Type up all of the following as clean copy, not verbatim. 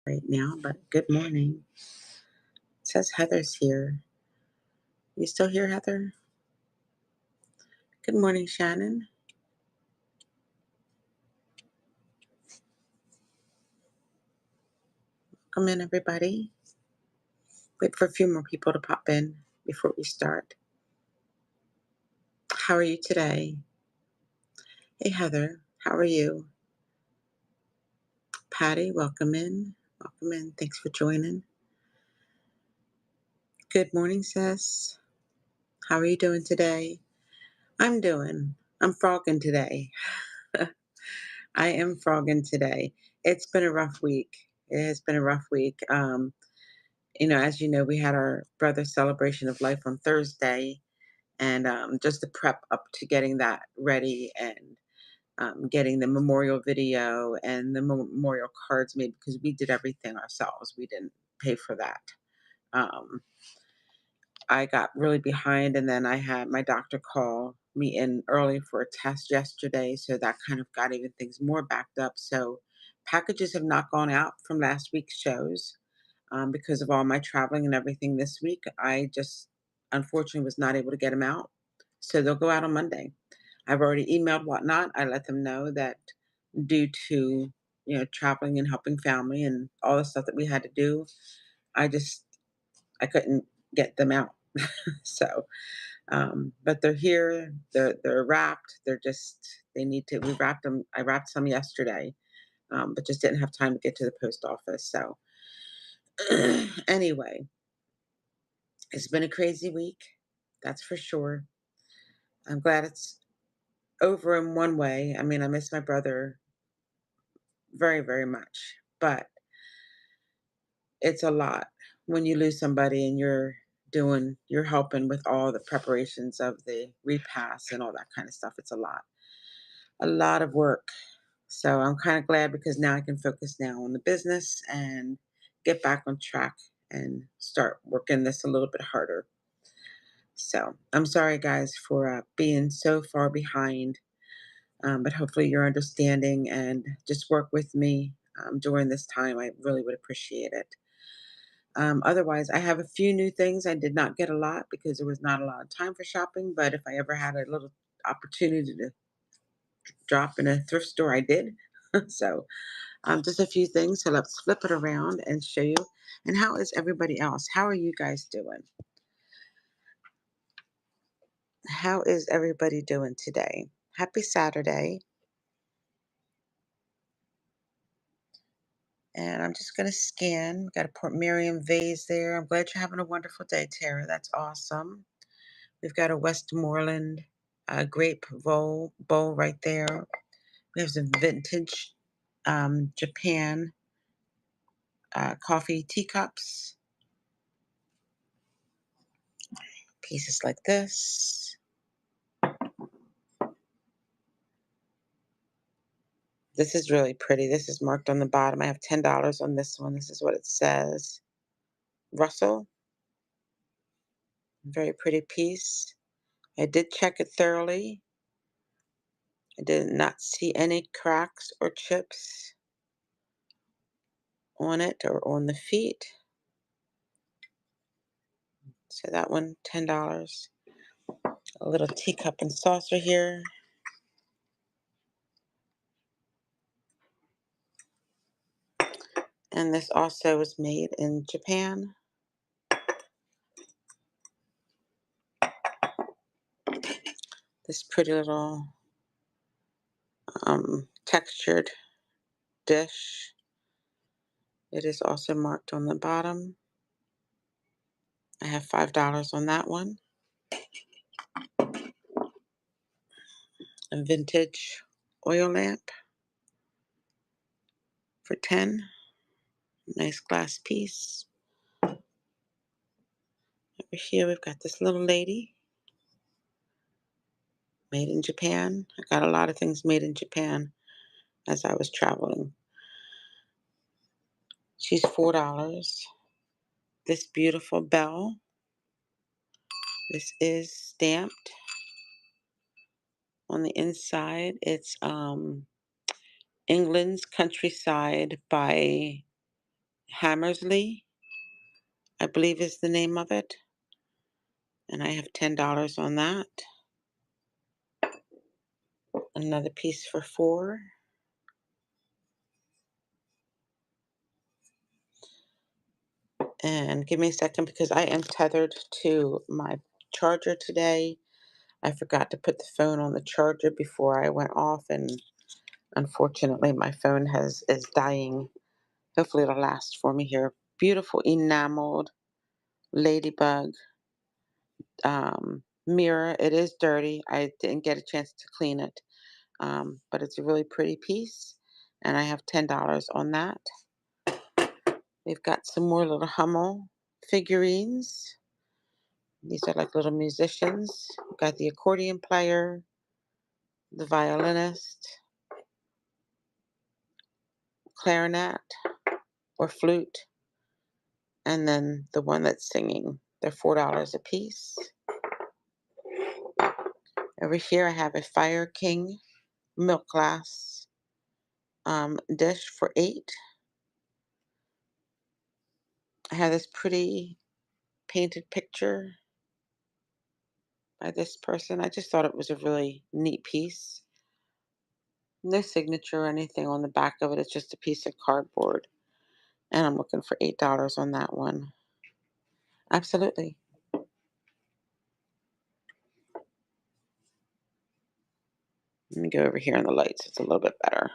Right now, but good morning. It says Heather's here. You still here, Heather? Good morning, Shannon. Come in, everybody. Wait for a few more people to pop in before we start. How are you today? Hey, Heather. How are you? Patty, welcome in. Welcome in. Thanks for joining. Good morning, sis. How are you doing today? I'm frogging today. I am frogging today. It's been a rough week. It has been a rough week. As you know, we had our brother's celebration of life on Thursday, and just the prep up to getting that ready and getting the memorial video and the memorial cards made because we did everything ourselves. We didn't pay for that. Um, I got really behind, and then I had my doctor call me in early for a test yesterday, so that kind of got even things more backed up. So packages have not gone out from last week's shows because of all my traveling and everything this week. I just unfortunately was not able to get them out. So they'll go out on Monday. I've already emailed Whatnot. I let them know that due to, traveling and helping family and all the stuff that we had to do, I just, I couldn't get them out. So, but they're here. They're wrapped. They need to. We wrapped them. I wrapped some yesterday, but just didn't have time to get to the post office. So, anyway, it's been a crazy week, that's for sure. I'm glad it's over in one way. I mean, I miss my brother very, very much, but it's a lot when you lose somebody and you're helping with all the preparations of the repast and all that kind of stuff. It's a lot of work. So I'm kind of glad because now I can focus now on the business and get back on track and start working this a little bit harder. So I'm sorry, guys, for being so far behind, but hopefully you're understanding and just work with me during this time. I really would appreciate it. Otherwise, I have a few new things. I did not get a lot because there was not a lot of time for shopping, but if I ever had a little opportunity to drop in a thrift store, I did. So just a few things. So let's flip it around and show you. And how is everybody else? How are you guys doing? How is everybody doing today? Happy Saturday. And I'm just going to scan. Got a Port Miriam vase there. I'm glad you're having a wonderful day, Tara. That's awesome. We've got a Westmoreland grape bowl right there. We have some vintage Japan coffee teacups, pieces like this. This is really pretty. This is marked on the bottom. I have $10 on this one. This is what it says. Russell, very pretty piece. I did check it thoroughly. I did not see any cracks or chips on it or on the feet. So that one, $10. A little teacup and saucer here. And this also was made in Japan. This pretty little textured dish. It is also marked on the bottom. I have $5 on that one. A vintage oil lamp for 10. Nice glass piece. Over here we've got this little lady made in Japan. I got a lot of things made in Japan as I was traveling. She's $4. This beautiful bell. This is stamped on the inside. It's England's Countryside by Hammersley, I believe is the name of it. And I have $10 on that. Another piece for 4. And give me a second because I am tethered to my charger today. I forgot to put the phone on the charger before I went off, and unfortunately my phone is dying. Hopefully it'll last for me here. Beautiful enameled ladybug mirror. It is dirty. I didn't get a chance to clean it, but it's a really pretty piece, and I have $10 on that. We've got some more little Hummel figurines. These are like little musicians. We've got the accordion player, the violinist, clarinet or flute, and then the one that's singing. They're $4 a piece. Over here I have a Fire King milk glass dish for 8. I have this pretty painted picture by this person. I just thought it was a really neat piece. No signature or anything on the back of it. It's just a piece of cardboard. And I'm looking for $8 on that one. Absolutely. Let me go over here on the lights. It's a little bit better.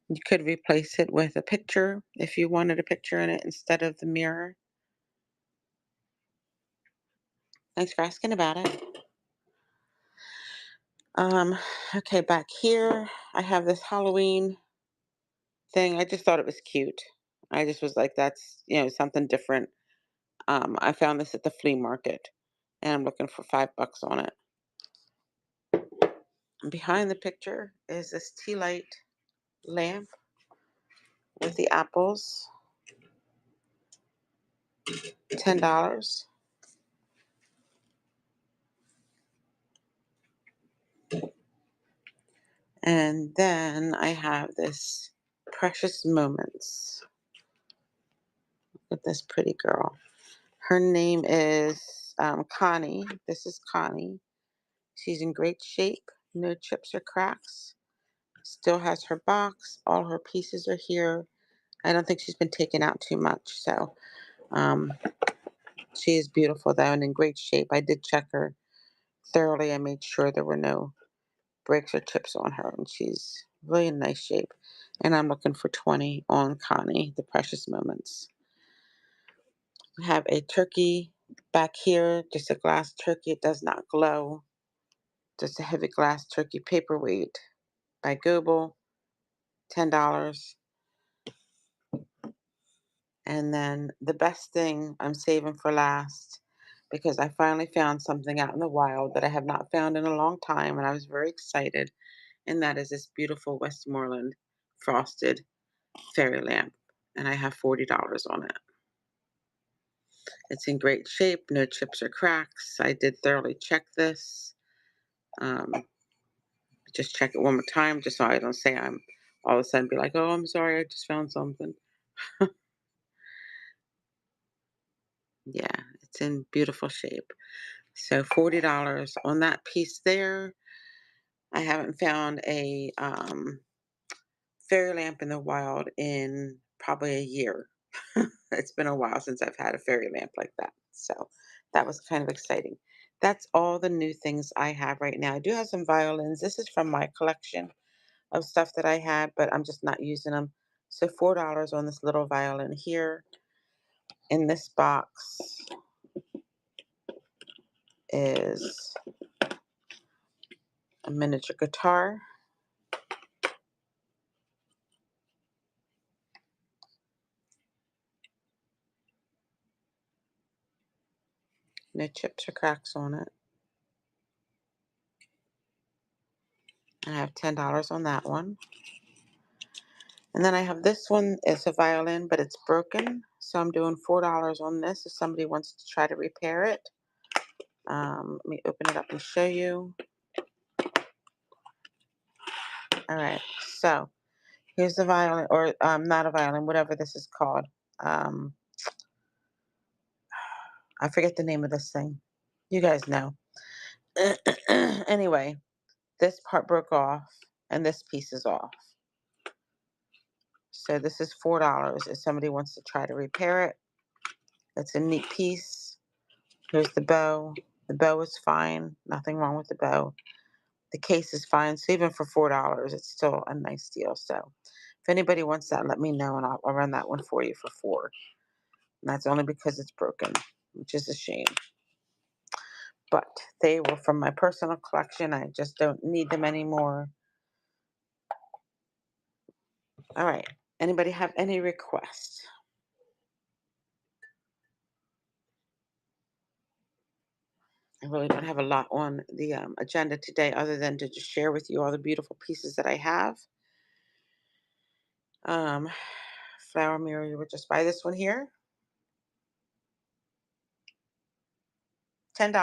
You could replace it with a picture if you wanted a picture in it instead of the mirror. Thanks for asking about it. Um, okay, back here I have this Halloween thing. I just thought it was cute. I just was like, that's, something different. I found this at the flea market, and I'm looking for $5 on it. And behind the picture is this tea light lamp with the apples, $10. And then I have this Precious Moments with this pretty girl. Her name is Connie. This is Connie. She's in great shape, no chips or cracks. Still has her box. All her pieces are here. I don't think she's been taken out too much. So um, she is beautiful, though, and in great shape. I did check her thoroughly. I made sure there were no breaks or chips on her, and she's really in nice shape. And I'm looking for 20 on Connie, the Precious Moments. We have a turkey back here, just a glass turkey. It does not glow. Just a heavy glass turkey paperweight by Goebel, $10. And then the best thing I'm saving for last, because I finally found something out in the wild that I have not found in a long time, and I was very excited. And that is this beautiful Westmoreland frosted fairy lamp. And I have $40 on it. It's in great shape, no chips or cracks. I did thoroughly check this. Um, just check it one more time, just so I don't say I'm all of a sudden be like, oh, I'm sorry, I just found something. Yeah, it's in beautiful shape. So $40 on that piece there. I haven't found a fairy lamp in the wild in probably a year. It's been a while since I've had a fairy lamp like that. So that was kind of exciting. That's all the new things I have right now. I do have some violins. This is from my collection of stuff that I had, but I'm just not using them. So $4 on this little violin here. In this box is a miniature guitar. No chips or cracks on it. I have $10 on that one. And then I have this one. It's a violin, but it's broken. So I'm doing $4 on this if somebody wants to try to repair it. Let me open it up and show you. All right. So here's the violin, or not a violin, whatever this is called. Um, I forget the name of this thing. You guys know. Anyway, this part broke off, and this piece is off. So this is $4 if somebody wants to try to repair it. It's a neat piece. Here's the bow. The bow is fine. Nothing wrong with the bow. The case is fine. So even for $4, it's still a nice deal. So if anybody wants that, let me know, and I'll run that one for you for 4. And that's only because it's broken, which is a shame. But they were from my personal collection. I just don't need them anymore. All right. Anybody have any requests? I really don't have a lot on the agenda today other than to just share with you all the beautiful pieces that I have. Um, Flower mirror, you would just buy this one here. $10.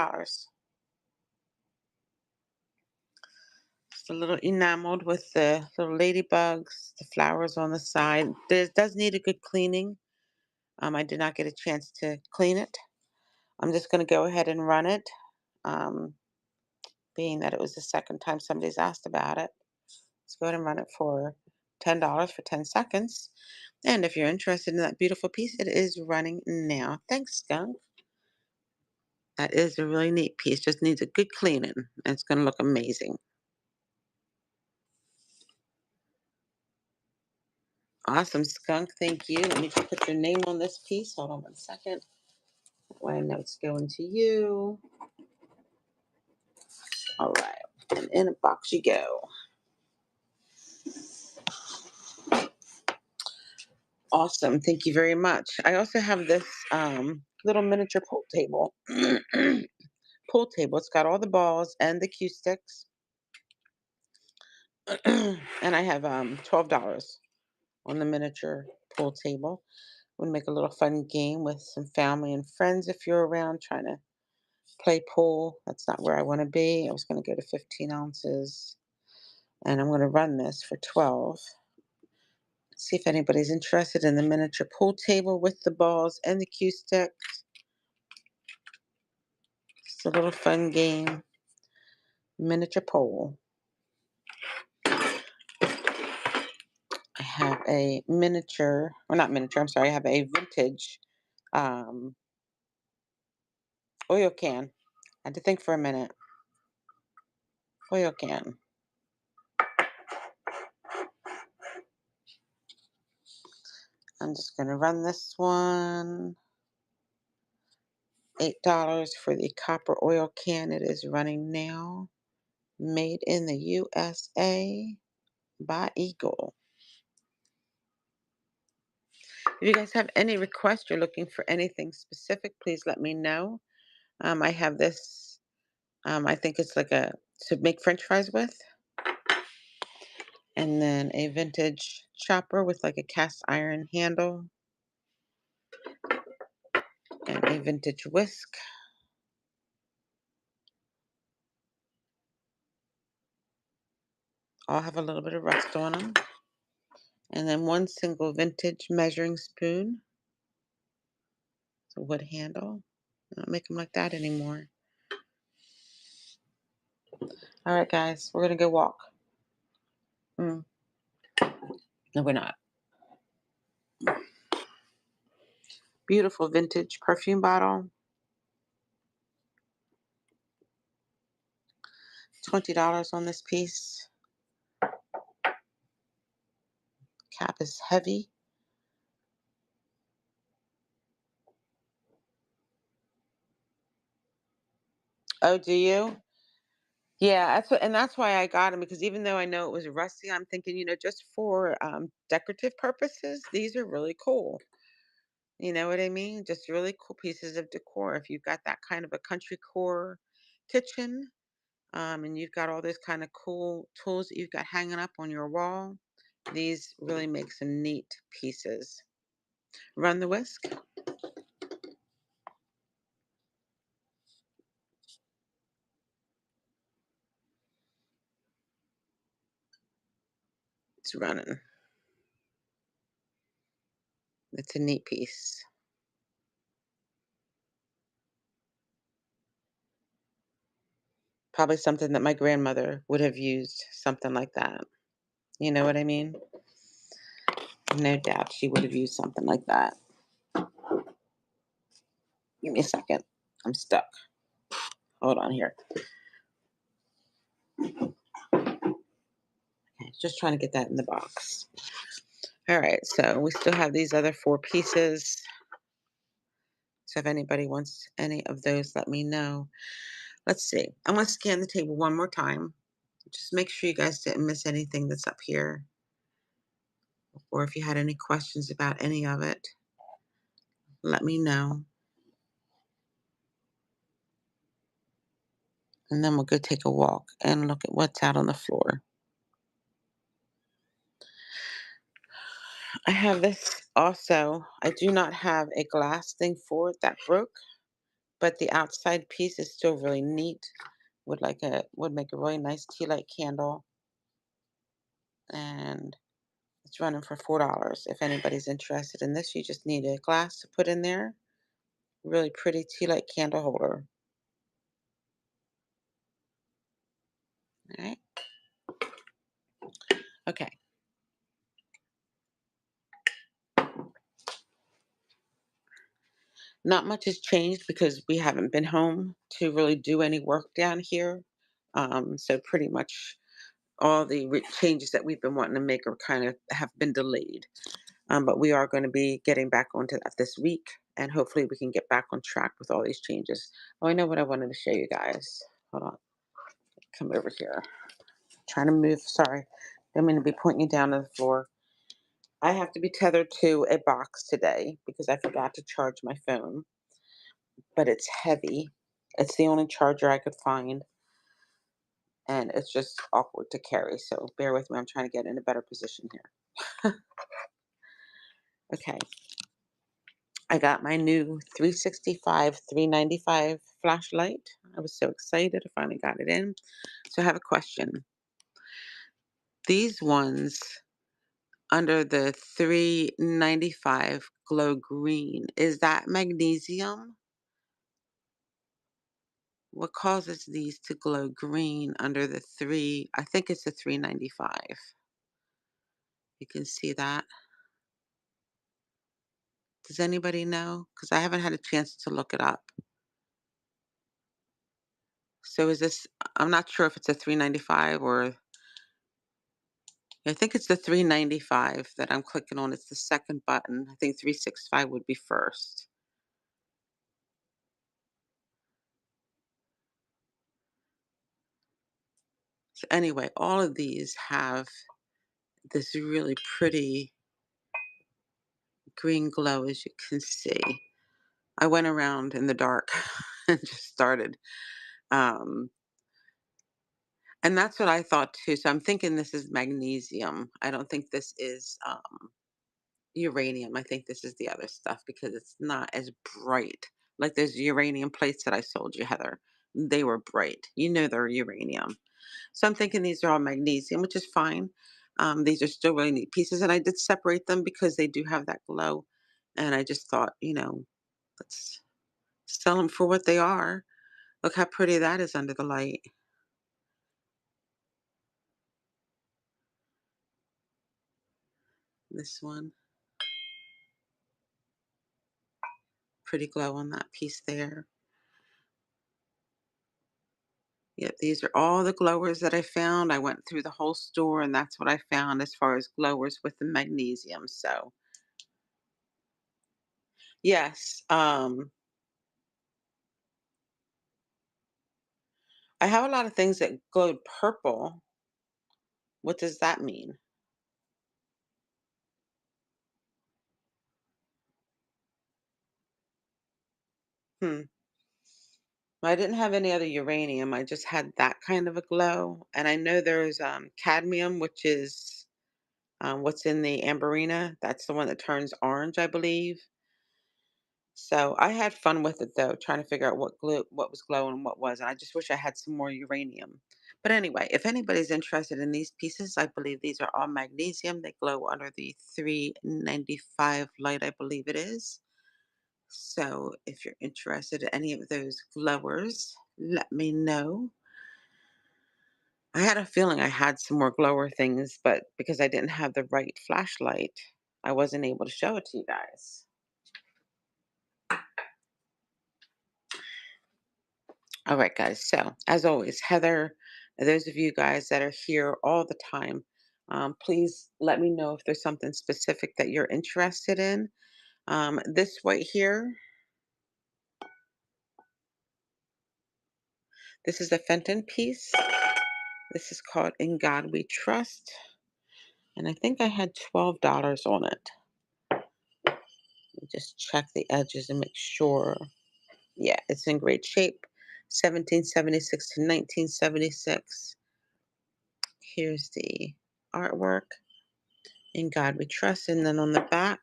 It's a little enameled with the little ladybugs, the flowers on the side. It does need a good cleaning. I did not get a chance to clean it. I'm just going to go ahead and run it, um, being that it was the second time somebody's asked about it. Let's go ahead and run it for $10 for 10 seconds. And if you're interested in that beautiful piece, it is running now. Thanks, Skunk. That is a really neat piece. Just needs a good cleaning, and it's going to look amazing. Awesome, Skunk. Thank you. Let me just put your name on this piece. Hold on one second. That way I know it's going to you. All right. And in a box you go. Awesome. Thank you very much. I also have this little miniature pool table. Pool table. It's got all the balls and the cue sticks. And I have $12 on the miniature pool table. I'm gonna make a little fun game with some family and friends if you're around trying to play pool. That's not where I want to be. I was going to go to 15 ounces, and I'm going to run this for 12. See if anybody's interested in the miniature pool table with the balls and the cue stick. It's a little fun game. Miniature pool. I have a miniature, or not miniature, I'm sorry, I have a vintage um, oil can. I had to think for a minute. Oil can. I'm just going to run this one. $8 for the copper oil can. It is running now. Made in the USA by Eagle. If you guys have any requests, you're looking for anything specific, please let me know. I have this, I think it's like to make French fries with. And then a vintage chopper with like a cast iron handle. And a vintage whisk. All have a little bit of rust on them. And then one single vintage measuring spoon. It's a wood handle. I don't make them like that anymore. All right, guys, we're going to go walk. No, we're not. Beautiful vintage perfume bottle. $20 on this piece. Cap is heavy. Oh, do you? Yeah, that's why I got them, because even though I know it was rusty, I'm thinking, just for decorative purposes, these are really cool. You know what I mean? Just really cool pieces of decor. If you've got that kind of a country core kitchen, and you've got all those kind of cool tools that you've got hanging up on your wall, these really make some neat pieces. Run the whisk. It's running. It's a neat piece. Probably something that my grandmother would have used, something like that. You know what I mean? No doubt she would have used something like that. Give me a second. I'm stuck. Hold on here. Okay, just trying to get that in the box. All right, so we still have these other four pieces. So if anybody wants any of those, let me know. Let's see. I'm going to scan the table one more time. Just make sure you guys didn't miss anything that's up here, or if you had any questions about any of it, let me know. And then we'll go take a walk and look at what's out on the floor. I have this also. I do not have a glass thing for it that broke, but the outside piece is still really neat. Would make a really nice tea light candle, and it's running for $4. If anybody's interested in this, you just need a glass to put in there. Really pretty tea light candle holder. All right. Okay. Not much has changed because we haven't been home to really do any work down here. So pretty much all the changes that we've been wanting to make are kind of have been delayed. But we are going to be getting back onto that this week, and hopefully we can get back on track with all these changes. Oh, I know what I wanted to show you guys. Hold on. Come over here. Trying to move. Sorry. I'm going to be pointing you down to the floor. I have to be tethered to a box today because I forgot to charge my phone, but it's heavy. It's the only charger I could find, and it's just awkward to carry. So bear with me. I'm trying to get in a better position here. Okay. I got my new 365 395 flashlight. I was so excited. I finally got it in. So I have a question. These ones under the 395 glow green, is that magnesium? What causes these to glow green under the 3? I think it's the 395. You can see that. Does anybody know? Because I haven't had a chance to look it up. So is this, I'm not sure if it's a 395 or I think it's the 395 that I'm clicking on. It's the second button. I think 365 would be first. So anyway, all of these have this really pretty green glow, as you can see. I went around in the dark and just started. Um, and that's what I thought too. So I'm thinking this is magnesium. I don't think this is uranium. I think this is the other stuff because it's not as bright. Like those uranium plates that I sold you, Heather. They were bright. You know they're uranium. So I'm thinking these are all magnesium, which is fine. These are still really neat pieces, and I did separate them because they do have that glow. And I just thought, let's sell them for what they are. Look how pretty that is under the light. This one, pretty glow on that piece there. Yep, these are all the glowers that I found. I went through the whole store and that's what I found as far as glowers with the magnesium. So, yes, I have a lot of things that glowed purple. What does that mean? Hmm. Well, I didn't have any other uranium. I just had that kind of a glow. And I know there's cadmium, which is what's in the amberina. That's the one that turns orange, I believe. So I had fun with it though, trying to figure out what was glowing and what wasn't. I just wish I had some more uranium. But anyway, if anybody's interested in these pieces, I believe these are all magnesium. They glow under the 395 light, I believe it is. So if you're interested in any of those glowers, let me know. I had a feeling I had some more glower things, but because I didn't have the right flashlight, I wasn't able to show it to you guys. All right, guys. So, as always, Heather, those of you guys that are here all the time, please let me know if there's something specific that you're interested in. This right here, this is a Fenton piece. This is called In God We Trust. And I think I had $12 on it. Let me just check the edges and make sure. Yeah, it's in great shape. 1776 to 1976. Here's the artwork. In God We Trust. And then on the back,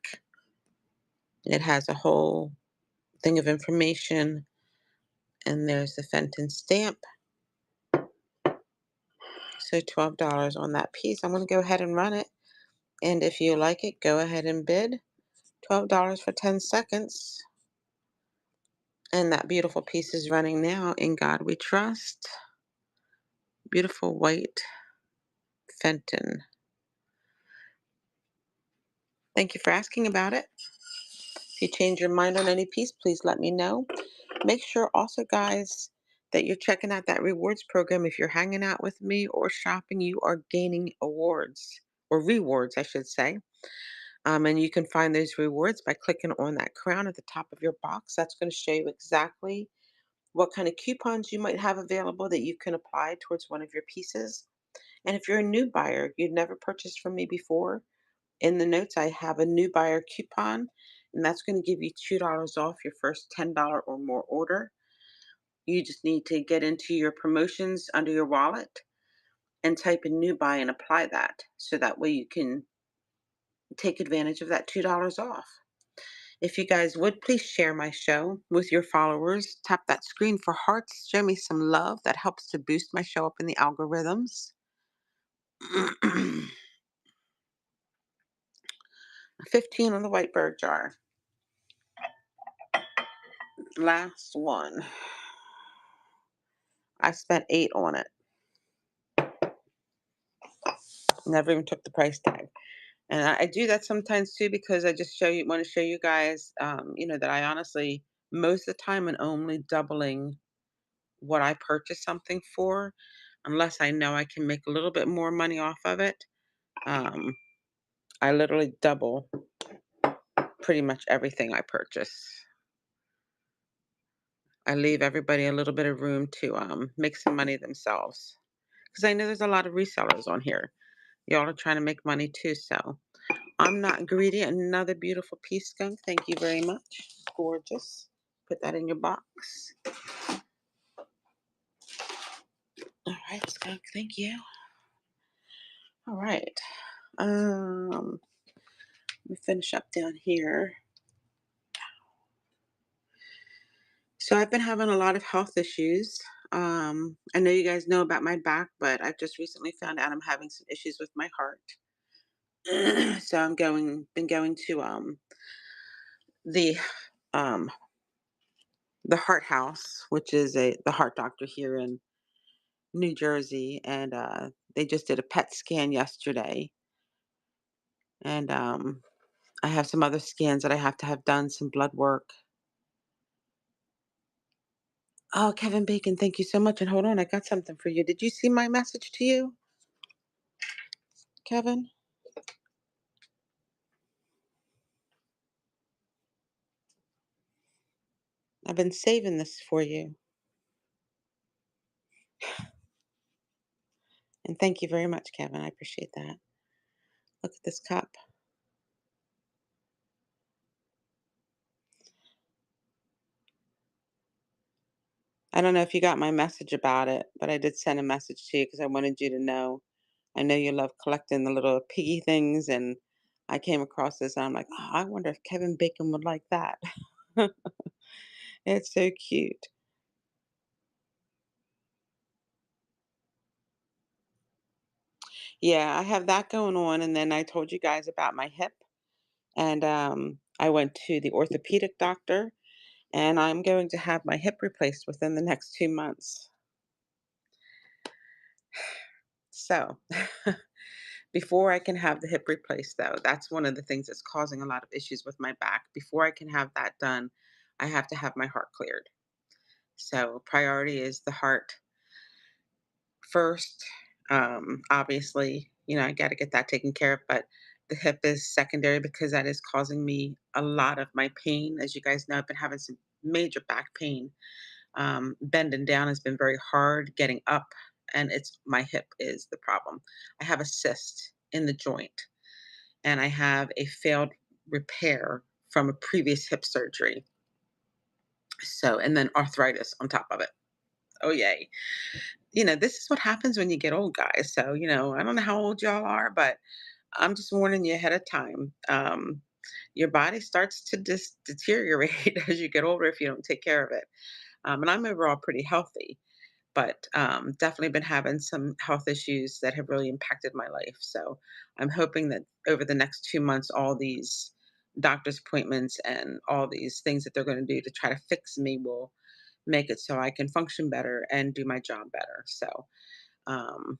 it has a whole thing of information. And there's the Fenton stamp. So $12 on that piece. I'm going to go ahead and run it. And if you like it, go ahead and bid $12 for 10 seconds. And that beautiful piece is running now. In God We Trust. Beautiful white Fenton. Thank you for asking about it. If you change your mind on any piece, please let me know. Make sure also, guys, that you're checking out that rewards program. If you're hanging out with me or shopping, you are gaining awards or rewards, I should say. And you can find those rewards by clicking on that crown at the top of your box. That's going to show you exactly what kind of coupons you might have available that you can apply towards one of your pieces. And if you're a new buyer, you've never purchased from me before, in the notes, I have a new buyer coupon, and that's going to give you $2 off your first $10 or more order. You just need to get into your promotions under your wallet and type in new buy and apply that. So that way you can take advantage of that $2 off. If you guys would please share my show with your followers, tap that screen for hearts, show me some love. That helps to boost my show up in the algorithms. 15 on the Whiteberg jar. Last one. I spent 8 on it. Never even took the price tag. And I do that sometimes too because I just want to show you guys, that I honestly, most of the time, am only doubling what I purchase something for, unless I know I can make a little bit more money off of it. Um, I literally double pretty much everything I purchase. I leave everybody a little bit of room to make some money themselves because I know there's a lot of resellers on here. Y'all are trying to make money too, so I'm not greedy. Another beautiful piece, skunk. Thank you very much. Gorgeous. Put that in your box. All right, skunk. Thank you. All right. Let me finish up down here. So I've been having a lot of health issues. I know you guys know about my back, but I've just recently found out I'm having some issues with my heart. So been going to the um the Heart House, which is the heart doctor here in New Jersey, and they just did a PET scan yesterday, and I have some other scans that I have to have done, some blood work. Oh, Kevin Bacon, thank you so much. And hold on, I got something for you. Did you see my message to you, Kevin? I've been saving this for you, and thank you very much, Kevin. I appreciate that. Look at this cup. I don't know if you got my message about it, but I did send a message to you because I wanted you to know. I know you love collecting the little piggy things, and I came across this, and I'm like, oh, I wonder if Kevin Bacon would like that. It's so cute. Yeah, I have that going on, and then I told you guys about my hip, and, I went to the orthopedic doctor, and I'm going to have my hip replaced within the next 2 months. So, before I can have the hip replaced, though, that's one of the things that's causing a lot of issues with my back. Before I can have that done, I have to have my heart cleared. So, priority is the heart first. Obviously, I got to get that taken care of, but the hip is secondary because that is causing me a lot of my pain. As you guys know, I've been having some major back pain. Bending down has been very hard, getting up, and it's my hip is the problem. I have a cyst in the joint, and I have a failed repair from a previous hip surgery. So, and then arthritis on top of it. Oh, yay. This is what happens when you get old, guys. So, I don't know how old y'all are, but I'm just warning you ahead of time. Your body starts to deteriorate as you get older if you don't take care of it. And I'm overall pretty healthy, but definitely been having some health issues that have really impacted my life. So I'm hoping that over the next 2 months, all these doctor's appointments and all these things that they're going to do to try to fix me will make it so I can function better and do my job better. So, um,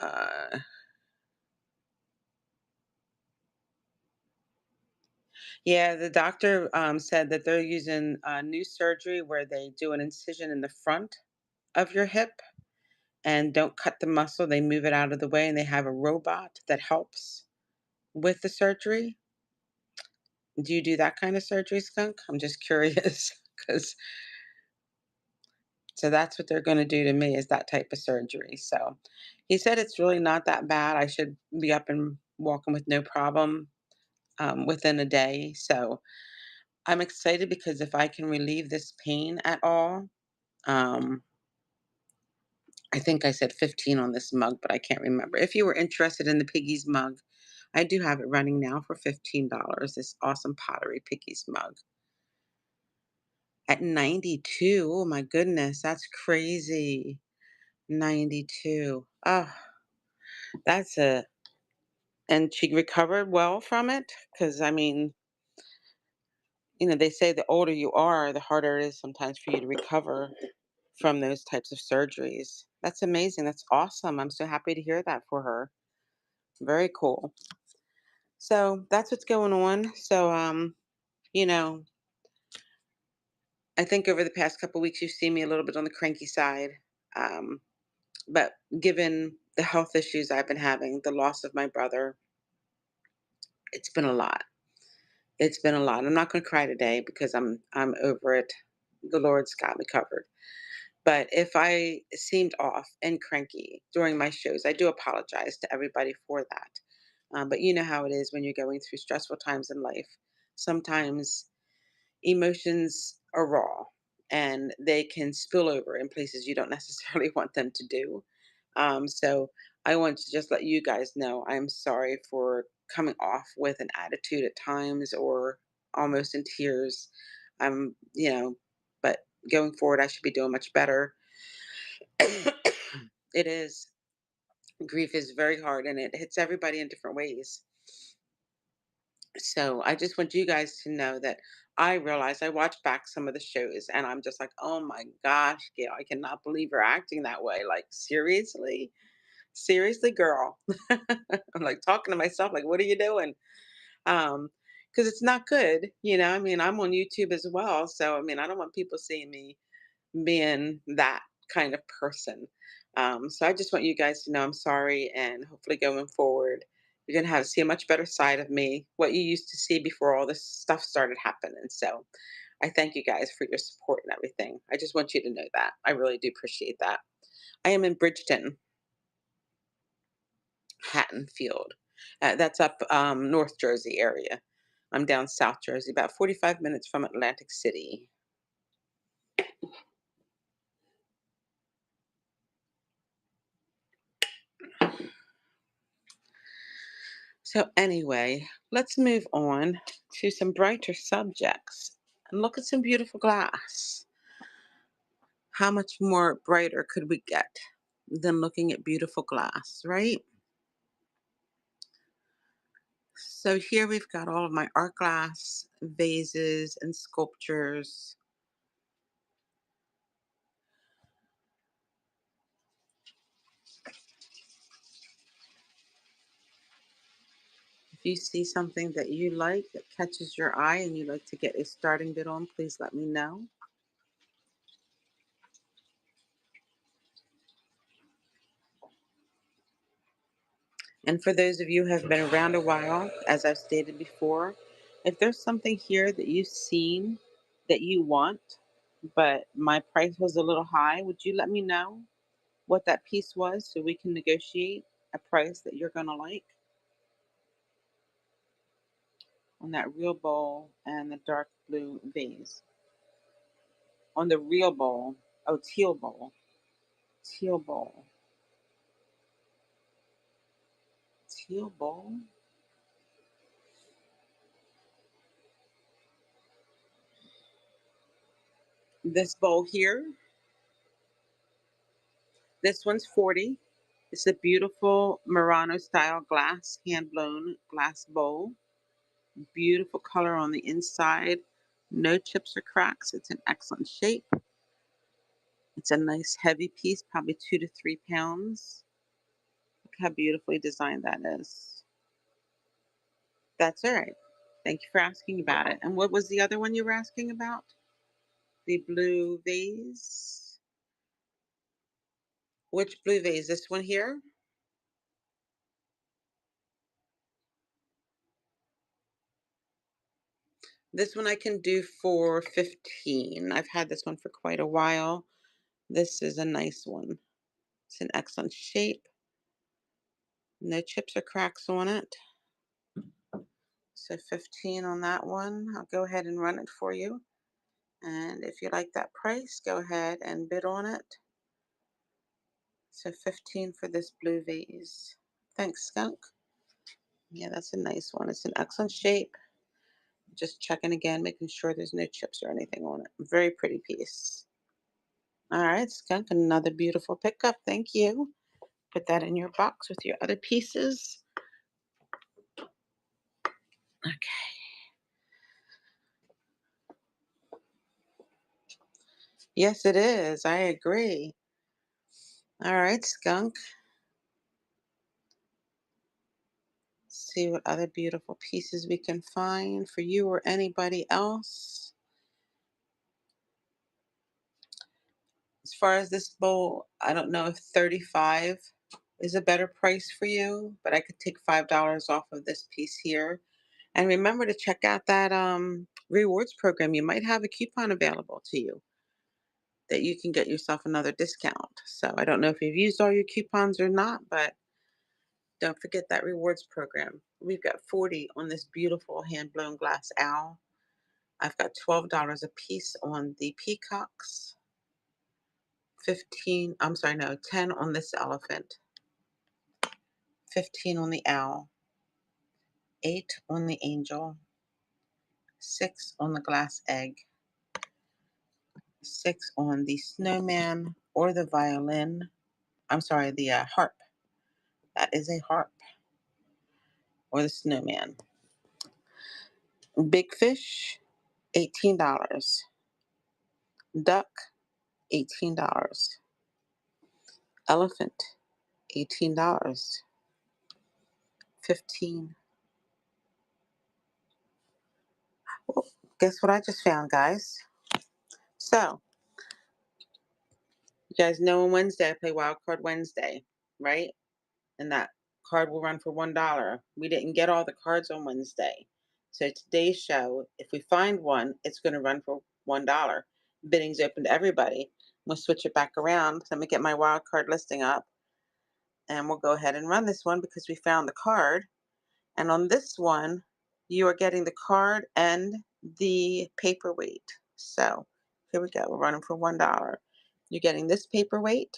uh, yeah, the doctor said that they're using new surgery where they do an incision in the front of your hip and don't cut the muscle. They move it out of the way and they have a robot that helps with the surgery. Do you do that kind of surgery, Skunk? I'm just curious because so that's what they're going to do to me is that type of surgery. So he said it's really not that bad. I should be up and walking with no problem within a day. So I'm excited because if I can relieve this pain at all, um, I think I said 15 on this mug, but I can't remember. If you were interested in the Piggies mug, I do have it running now for $15. This awesome pottery Piggies mug at 92. Oh my goodness, that's crazy. 92. Oh, that's a and she recovered well from it because I mean, they say the older you are, the harder it is sometimes for you to recover from those types of surgeries. That's amazing. That's awesome. I'm so happy to hear that for her. Very cool. So that's what's going on. So you know, I think over the past couple weeks you've seen me a little bit on the cranky side. Um, but given the health issues I've been having, the loss of my brother, it's been a lot. It's been a lot. I'm not going to cry today because I'm over it. The Lord's got me covered. But if I seemed off and cranky during my shows, I do apologize to everybody for that. But you know how it is when you're going through stressful times in life. Sometimes emotions are raw and they can spill over in places you don't necessarily want them to do. So I want to just let you guys know I'm sorry for coming off with an attitude at times or almost in tears. But going forward, I should be doing much better. It is. Grief is very hard and it hits everybody in different ways. So I just want you guys to know that I realize I watch back some of the shows and I'm just like, oh my gosh, Gail, I cannot believe you're acting that way. Like, seriously? Seriously, girl. I'm like talking to myself, like, what are you doing? Um, because it's not good, I mean, I'm on YouTube as well. So I mean, I don't want people seeing me being that kind of person. So I just want you guys to know I'm sorry, and hopefully going forward, you're gonna have see a much better side of me, what you used to see before all this stuff started happening. So I thank you guys for your support and everything. I just want you to know that. I really do appreciate that. I am in Bridgeton, Hattonfield. That's up North Jersey area. I'm down South Jersey, about 45 minutes from Atlantic City. So, anyway, let's move on to some brighter subjects and look at some beautiful glass. How much more brighter could we get? than looking at beautiful glass, right? So here we've got all of my art glass vases and sculptures. If you see something that you like that catches your eye and you'd like to get a starting bid on, please let me know. And for those of you who have been around a while, as I've stated before, if there's something here that you've seen that you want, but my price was a little high, would you let me know what that piece was so we can negotiate a price that you're going to like on that real bowl and the dark blue vase? On the real bowl, oh, teal bowl, teal bowl, teal bowl. This bowl here, this one's 40. It's a beautiful Murano style glass, hand blown glass bowl. Beautiful color on the inside. No chips or cracks. It's in excellent shape. It's a nice heavy piece, probably 2 to 3 pounds. Look how beautifully designed that is. That's all right. Thank you for asking about it. And what was the other one you were asking about? The blue vase. Which blue vase? This one here? This one I can do for 15. I've had this one for quite a while. This is a nice one. It's in excellent shape. No chips or cracks on it. So 15 on that one. I'll go ahead and run it for you. And if you like that price, go ahead and bid on it. So 15 for this blue vase. Thanks, Skunk. Yeah, that's a nice one. It's in excellent shape. Just checking again, making sure there's no chips or anything on it. Very pretty piece. All right, Skunk, another beautiful pickup. Thank you. Put that in your box with your other pieces. Okay. Yes, it is. I agree. All right, Skunk. See what other beautiful pieces we can find for you or anybody else. As far as this bowl, I don't know if 35 is a better price for you, but I could take $5 off of this piece here. And remember to check out that rewards program. You might have a coupon available to you that you can get yourself another discount. So I don't know if you've used all your coupons or not, but don't forget that rewards program. We've got 40 on this beautiful hand blown glass owl. I've got $12 a piece on the peacocks. 15, I'm sorry, no, 10 on this elephant. 15 on the owl. 8 on the angel. 6 on the glass egg. 6 on the snowman or the violin. I'm sorry, the harp. That is a harp or the snowman. Big fish, $18. Duck, $18. Elephant, $18. 15. Well, guess what I just found, guys? So, you guys know on Wednesday I play Wild Card Wednesday, right? And that card will run for $1. We didn't get all the cards on Wednesday. So today's show, if we find one, it's going to run for $1. Bidding's open to everybody. We'll switch it back around. Let me get my wild card listing up. And we'll go ahead and run this one because we found the card. And on this one, you are getting the card and the paperweight. So here we go. We're running for $1. You're getting this paperweight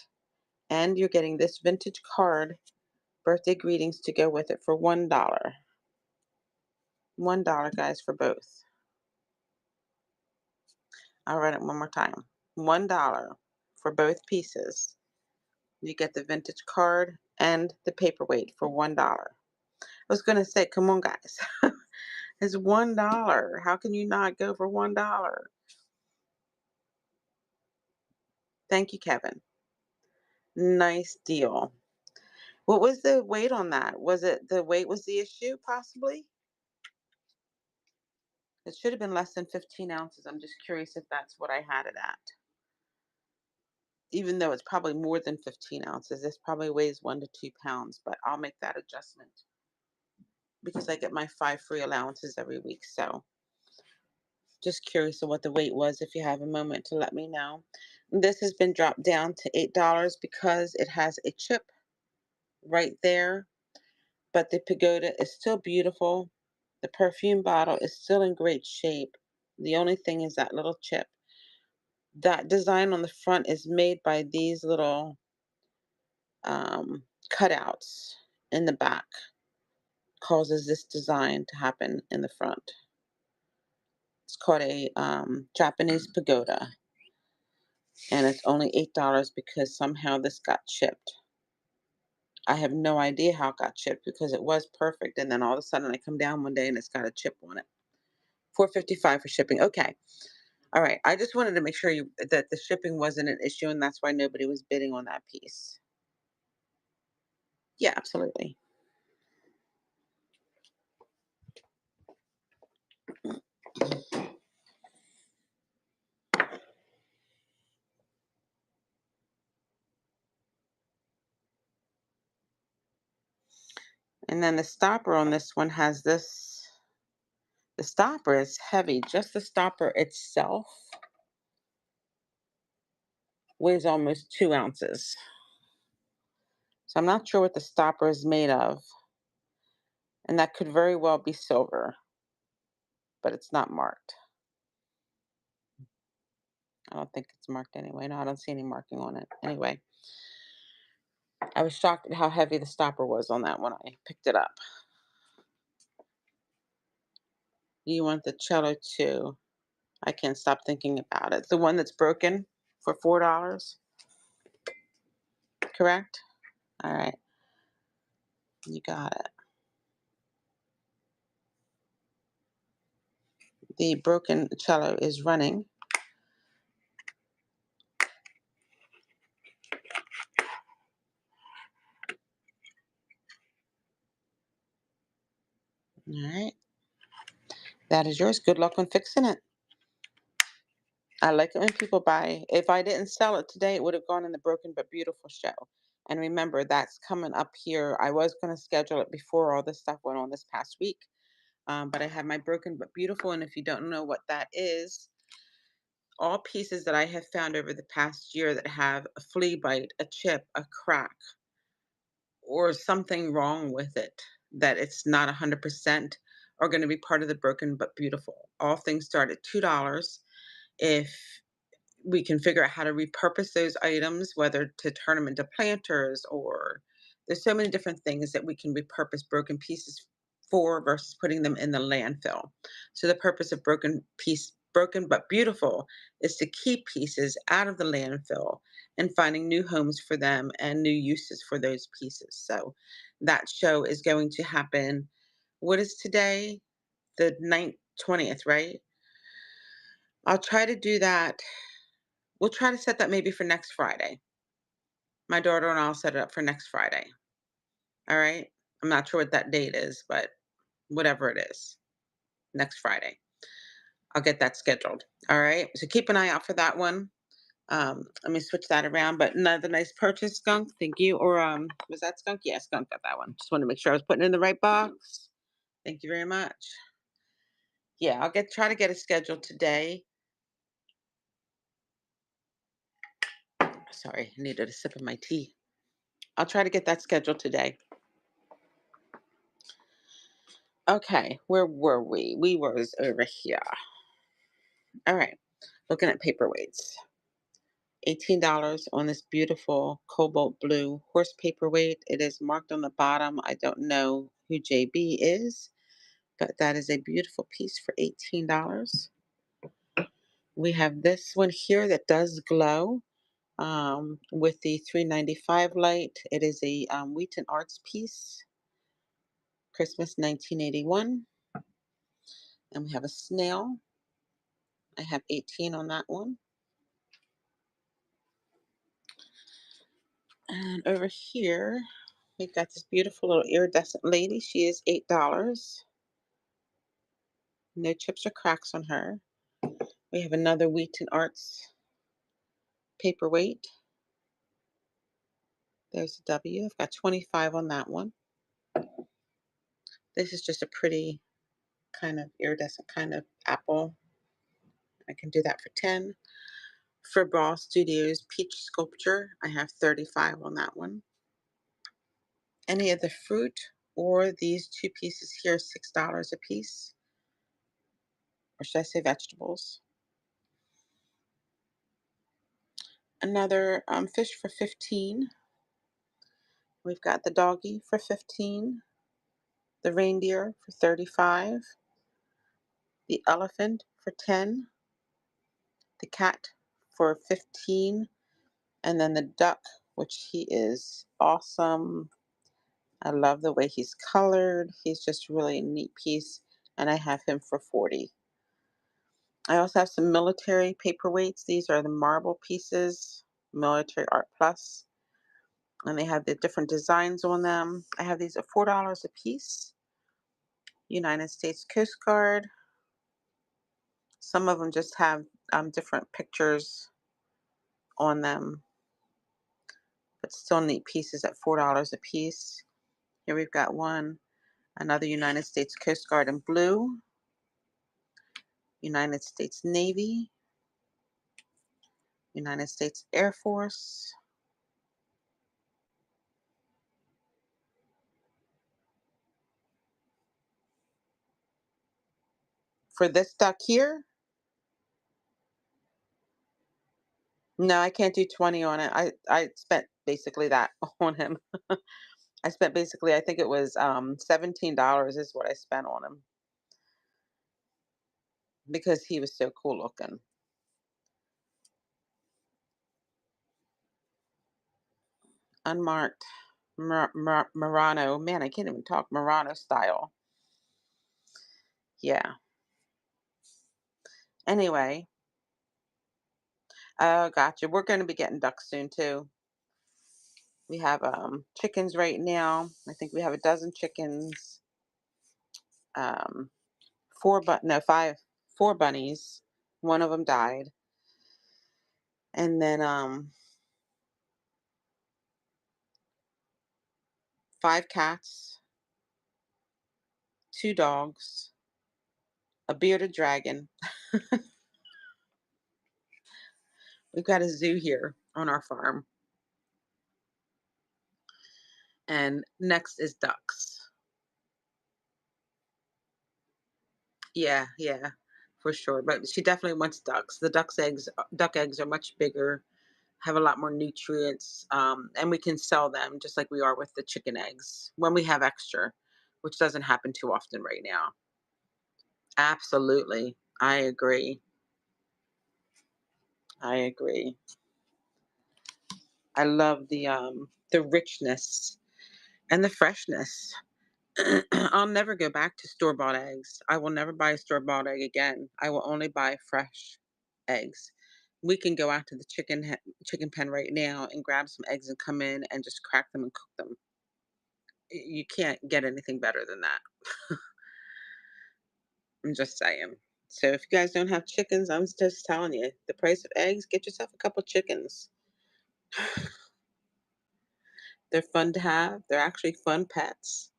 and you're getting this vintage card, birthday greetings to go with it for $1. $1, guys, for both. I'll run it one more time. $1 for both pieces. You get the vintage card and the paperweight for $1. I was gonna say, come on, guys. It's $1. How can you not go for $1? Thank you, Kevin. Nice deal. What was the weight on that? Was it the weight was the issue, possibly? It should have been less than 15 ounces. I'm just curious if that's what I had it at. Even though it's probably more than 15 ounces, this probably weighs 1 to 2 pounds, but I'll make that adjustment because I get my 5 free allowances every week. So just curious of what the weight was. If you have a moment to let me know. This has been dropped down to $8 because it has a chip right there, but the pagoda is still beautiful. The perfume bottle is still in great shape. The only thing is that little chip. That design on the front is made by these little cutouts in the back, causes this design to happen in the front. It's called a Japanese pagoda, and it's only $8 because somehow this got chipped. I have no idea how it got chipped because it was perfect, and then all of a sudden I come down one day and it's got a chip on it. $4.55 for shipping. Okay. All right. I just wanted to make sure that the shipping wasn't an issue, and that's why nobody was bidding on that piece. Yeah, absolutely. And then the stopper on this one has this. The stopper is heavy. Just the stopper itself weighs almost 2 ounces. So I'm not sure what the stopper is made of. And that could very well be silver, but it's not marked. I don't think it's marked anyway. No, I don't see any marking on it. Anyway, I was shocked at how heavy the stopper was on that when I picked it up. You want the cello too. I can't stop thinking about it. The one that's broken for $4, correct? All right. You got it. The broken cello is running. All right. That is yours. Good luck on fixing it. I like it when people buy. If I didn't sell it today, it would have gone in the Broken but Beautiful show. And remember, that's coming up here. I was going to schedule it before all this stuff went on this past week. But I have my Broken but Beautiful. And if you don't know what that is, all pieces that I have found over the past year that have a flea bite, a chip, a crack, or something wrong with it, that it's not 100%, are going to be part of the Broken but Beautiful. All things start at $2. If we can figure out how to repurpose those items, whether to turn them into planters, or there's so many different things that we can repurpose broken pieces for versus putting them in the landfill. So the purpose of Broken but Beautiful is to keep pieces out of the landfill and finding new homes for them and new uses for those pieces. So that show is going to happen. What is today? The 20th, right? I'll try to do that. We'll try to set that maybe for next Friday. My daughter and I'll set it up for next Friday. All right. I'm not sure what that date is, but whatever it is, next Friday. I'll get that scheduled. All right. So keep an eye out for that one. Let me switch that around. But another nice purchase, Skunk. Thank you. Or was that Skunk? Yeah, Skunk got that one. Just want to make sure I was putting it in the right box. Thank you very much. Yeah, I'll try to get it scheduled today. Sorry, I needed a sip of my tea. I'll try to get that scheduled today. Okay, where were we? We was over here. All right, looking at paperweights. $18 on this beautiful cobalt blue horse paperweight. It is marked on the bottom. I don't know who JB is, but that is a beautiful piece for $18. We have this one here that does glow. with the 395 light. It is a Wheaton Arts piece, Christmas 1981. And we have a snail. I have 18 on that one. And over here, we've got this beautiful little iridescent lady. She is $8. No chips or cracks on her. We have another Wheaton Arts paperweight. There's a W. I've got 25 on that one. This is just a pretty kind of iridescent kind of apple. I can do that for 10. For Ball Studios Peach Sculpture, I have 35 on that one. Any of the fruit or these two pieces here, $6 a piece. Or should I say vegetables? Another fish for 15. We've got the doggy for 15. The reindeer for 35. The elephant for 10. The cat for 15. And then the duck, which he is awesome. I love the way he's colored. He's just really a neat piece. And I have him for 40. I also have some military paperweights. These are the marble pieces, Military Art Plus. And they have the different designs on them. I have these at $4 a piece. United States Coast Guard. Some of them just have different pictures on them, but still neat pieces at $4 a piece. Here we've got one, another United States Coast Guard in blue, United States Navy, United States Air Force. For this duck here, no, I can't do 20 on it. I spent basically that on him. I spent basically, I think it was $17 is what I spent on him because he was so cool looking. Unmarked Murano. Man, I can't even talk Murano style. Yeah. Anyway, oh, gotcha. We're going to be getting ducks soon too. We have chickens right now. I think we have a dozen chickens. Um, four bunnies. One of them died, and then five cats, two dogs, a bearded dragon. We've got a zoo here on our farm, and next is ducks. Yeah, yeah, for sure. But she definitely wants ducks. The duck eggs are much bigger, have a lot more nutrients, and we can sell them just like we are with the chicken eggs when we have extra, which doesn't happen too often right now. Absolutely, I agree. I agree. I love the richness and the freshness. I'll never go back to store-bought eggs. I will never buy a store-bought egg again. I will only buy fresh eggs. We can go out to the chicken pen right now and grab some eggs and come in and just crack them and cook them. You can't get anything better than that. I'm just saying. So if you guys don't have chickens, I'm just telling you, the price of eggs, get yourself a couple chickens. They're fun to have. They're actually fun pets.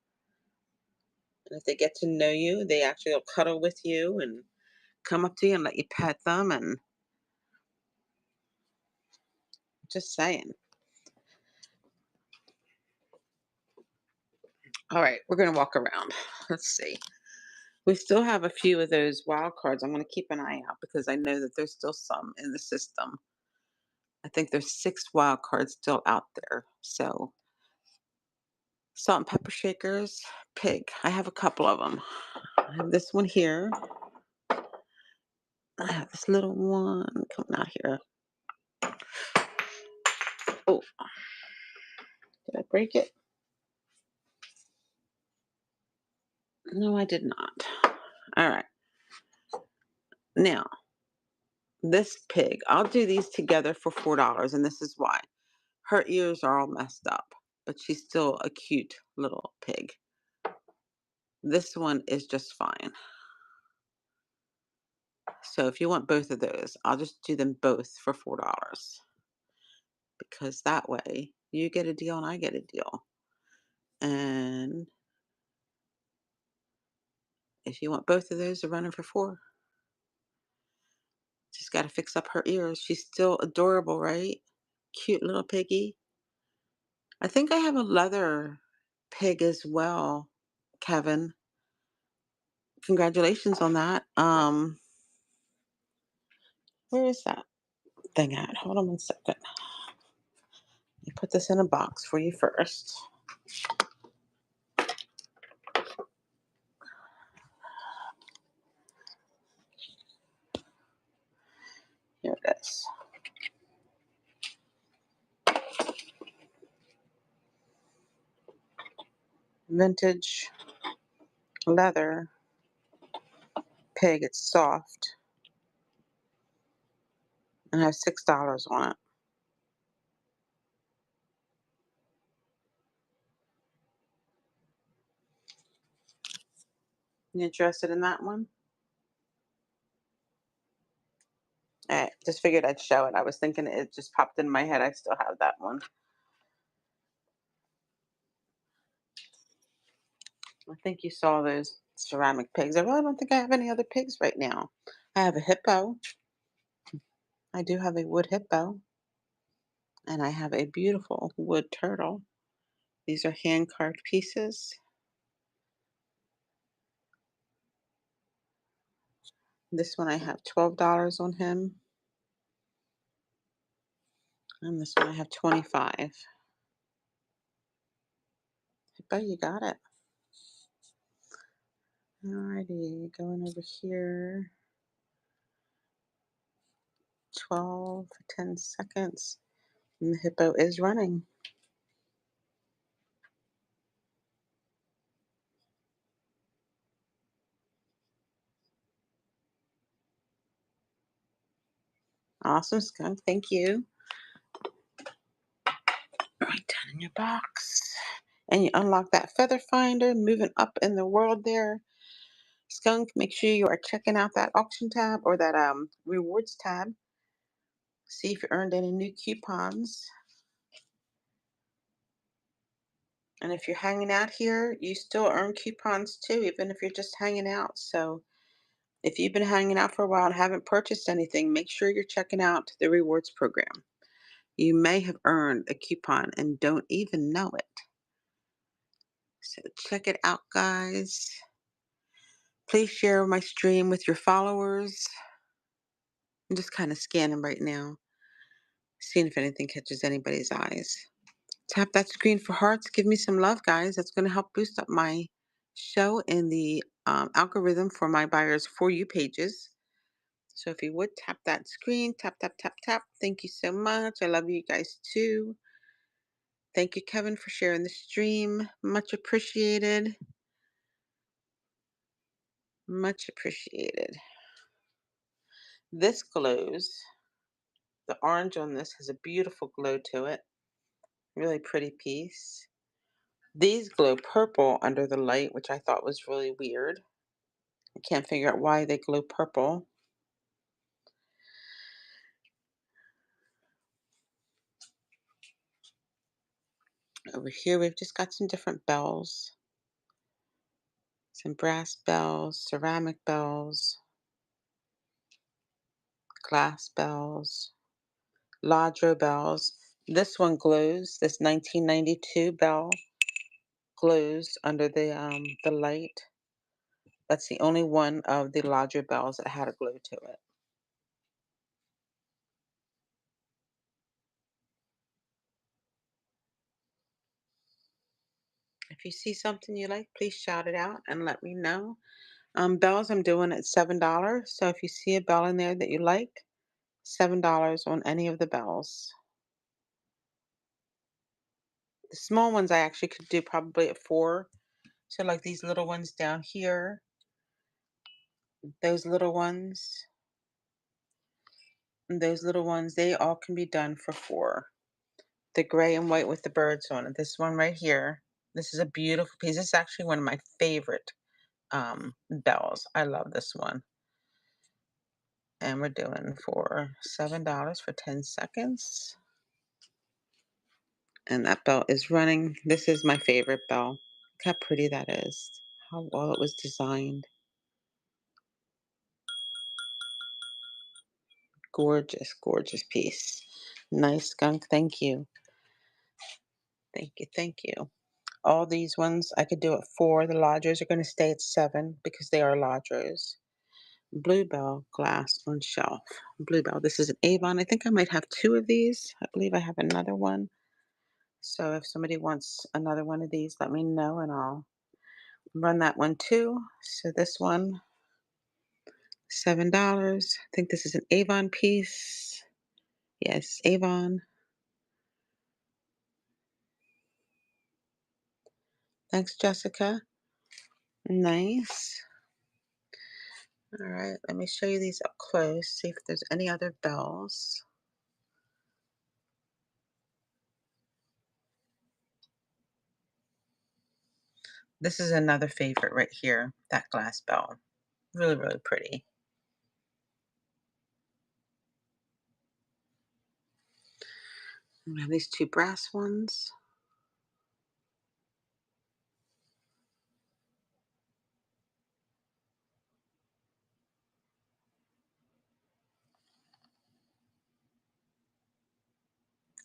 And if they get to know you, they actually will cuddle with you and come up to you and let you pet them. And just saying. All right, we're going to walk around. Let's see. We still have a few of those wild cards. I'm going to keep an eye out because I know that there's still some in the system. I think there's 6 wild cards still out there. So, salt and pepper shakers, pig. I have a couple of them. I have this one here. I have this little one coming out here. Oh, did I break it? No, I did not. All right. Now, this pig, I'll do these together for $4, and this is why. Her ears are all messed up, but she's still a cute little pig. This one is just fine. So if you want both of those, I'll just do them both for $4 because that way you get a deal and I get a deal. And if you want both of those, they're running for 4. Just got to fix up her ears. She's still adorable, right? Cute little piggy. I think I have a leather pig as well, Kevin. Congratulations on that. Where is that thing at? Hold on one second. Let me put this in a box for you first. Here it is. Vintage leather pig. It's soft and has $6 on it. You interested in that one? All right, just figured I'd show it. I was thinking it just popped in my head. I still have that one. I think you saw those ceramic pigs. I really don't think I have any other pigs right now. I have a hippo. I do have a wood hippo. And I have a beautiful wood turtle. These are hand carved pieces. This one I have $12 on him. And this one I have 25. Hippo, you got it. Alrighty, going over here. 12, 10 seconds. And the hippo is running. Awesome, Skunk. Thank you. Right down in your box. And you unlock that feather finder, moving up in the world there. Skunk, make sure you are checking out that auction tab or that rewards tab. See if you earned any new coupons. And if you're hanging out here, you still earn coupons too, even if you're just hanging out. So if you've been hanging out for a while and haven't purchased anything, make sure you're checking out the rewards program. You may have earned a coupon and don't even know it. So check it out, guys. Please share my stream with your followers. I'm just kind of scanning right now, seeing if anything catches anybody's eyes. Tap that screen for hearts. Give me some love, guys. That's going to help boost up my show in the algorithm for my buyers for you pages. So if you would tap that screen, tap, tap, tap, tap. Thank you so much. I love you guys too. Thank you, Kevin, for sharing the stream. Much appreciated. Much appreciated. This glows. The orange on this has a beautiful glow to it. Really pretty piece. These glow purple under the light, which I thought was really weird. I can't figure out why they glow purple. Over here, we've just got some different bells. Some brass bells, ceramic bells, glass bells, Lodro bells. This one glows. This 1992 bell glows under the light. That's the only one of the Lodro bells that had a glow to it. If you see something you like, please shout it out and let me know. Bells I'm doing at $7. So if you see a bell in there that you like, $7 on any of the bells. The small ones I actually could do probably at 4. So like these little ones down here, those little ones, and those little ones, they all can be done for 4. The gray and white with the birds on it. This one right here, this is a beautiful piece. This is actually one of my favorite bells. I love this one. And we're doing for $7 for 10 seconds. And that bell is running. This is my favorite bell. Look how pretty that is. How well it was designed. Gorgeous, gorgeous piece. Nice, Skunk. Thank you. Thank you. Thank you. All these ones I could do at 4. The lodgers are going to stay at 7 because they are lodgers. Bluebell glass on shelf. Bluebell. This is an Avon. I think I might have 2 of these. I believe I have another one. So if somebody wants another one of these, let me know and I'll run that one too. So this one, $7. I think this is an Avon piece. Yes, Avon. Thanks, Jessica. Nice. All right, let me show you these up close, see if there's any other bells. This is another favorite right here, that glass bell. Really, really pretty. We have these 2 brass ones.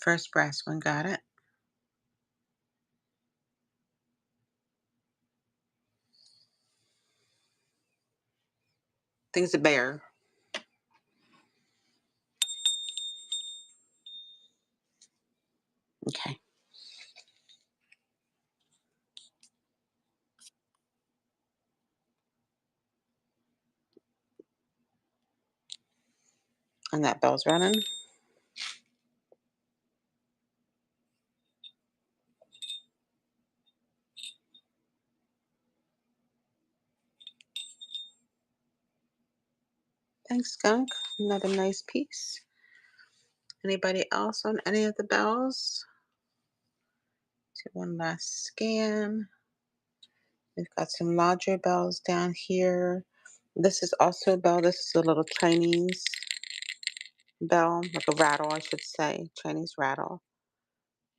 First brass one, got it. I think it's a bear. Okay. And that bell's running. Thanks, Skunk. Another nice piece. Anybody else on any of the bells? Do one last scan. We've got some larger bells down here. This is also a bell. This is a little Chinese bell, like a rattle, I should say. Chinese rattle.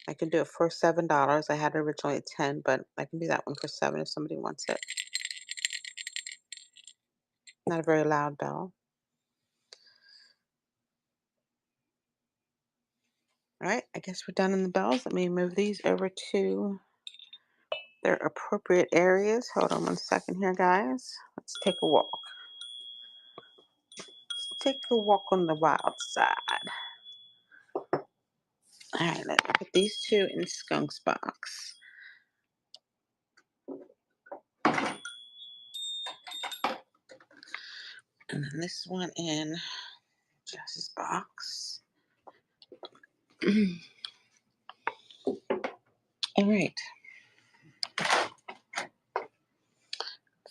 I can do it for $7. I had it originally at 10, but I can do that one for 7 if somebody wants it. Not a very loud bell. All right, I guess we're done in the bells. Let me move these over to their appropriate areas. Hold on one second here, guys. Let's take a walk. Take a walk on the wild side. All right, let's put these 2 in Skunk's box. And then this one in Jess's box. All right.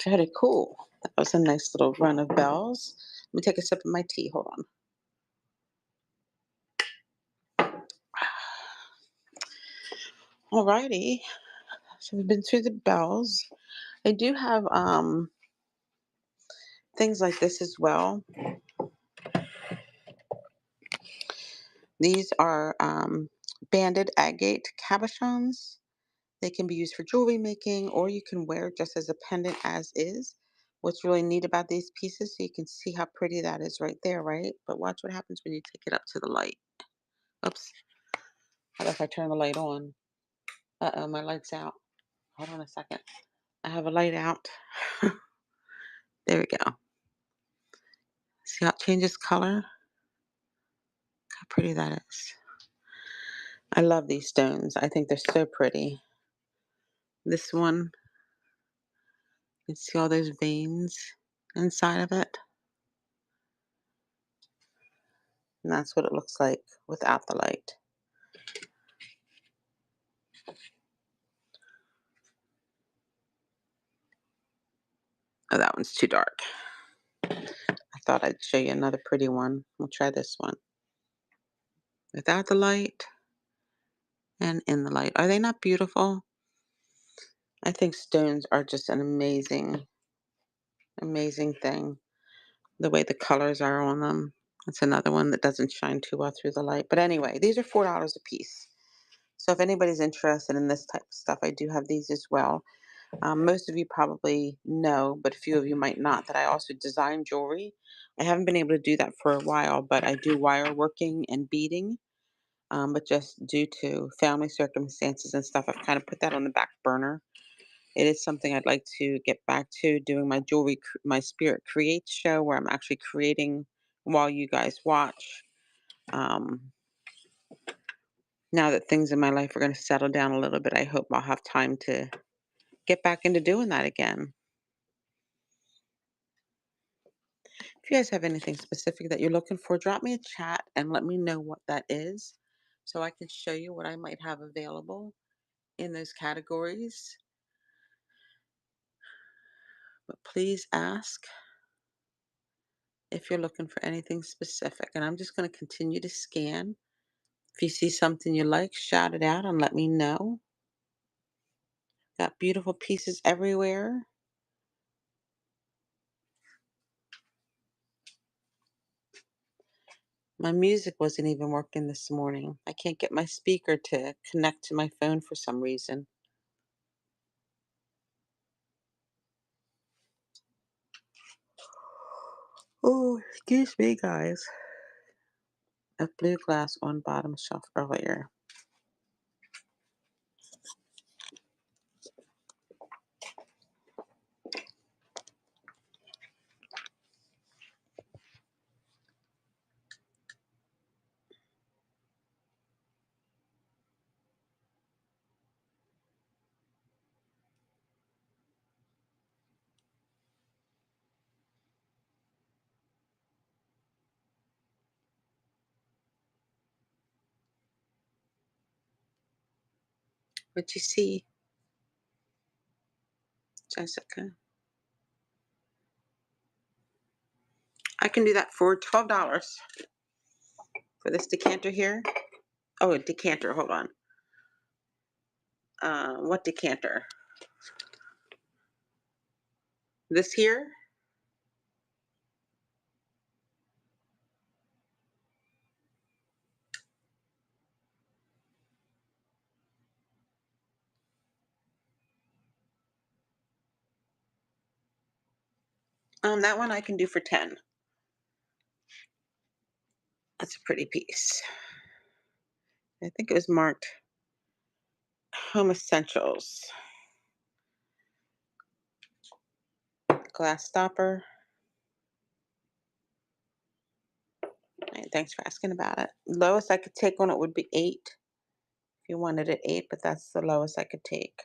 Very cool. That was a nice little run of bells. Let me take a sip of my tea. Hold on. All righty. So we've been through the bells. I do have things like this as well. These are banded agate cabochons. They can be used for jewelry making, or you can wear it just as a pendant as is. What's really neat about these pieces, so you can see how pretty that is right there, right? But watch what happens when you take it up to the light. Oops. How about if I turn the light on? Uh-oh, my light's out. Hold on a second. I have a light out. There we go. See how it changes color? Look how pretty that is. I love these stones. I think they're so pretty. This one, you can see all those veins inside of it. And that's what it looks like without the light. Oh, that one's too dark. I thought I'd show you another pretty one. We'll try this one. Without the light and in the light. Are they not beautiful? I think stones are just an amazing, amazing thing. The way the colors are on them. That's another one that doesn't shine too well through the light. But anyway, these are $4 a piece. So if anybody's interested in this type of stuff, I do have these as well. Most of you probably know, but a few of you might not, that I also design jewelry. I haven't been able to do that for a while, but I do wire working and beading. But just due to family circumstances and stuff, I've kind of put that on the back burner. It is something I'd like to get back to, doing my jewelry, my Spirit Creates show, where I'm actually creating while you guys watch. Um, Now that things in my life are going to settle down a little bit, I hope I'll have time to get back into doing that again. If you guys have anything specific that you're looking for, drop me a chat and let me know what that is so I can show you what I might have available in those categories. But please ask if you're looking for anything specific. And I'm just going to continue to scan. If you see something you like, shout it out and let me know. Got beautiful pieces everywhere. My music wasn't even working this morning. I can't get my speaker to connect to my phone for some reason. Oh, excuse me, guys. A blue glass on bottom shelf earlier. What you see, Jessica? I can do that for $12 for this decanter here. Oh, a decanter. Hold on. What decanter? This here? That one I can do for 10. That's a pretty piece. I think it was marked Home Essentials. Glass stopper. Right, thanks for asking about it. Lowest I could take on it would be 8. If you wanted it 8, but that's the lowest I could take.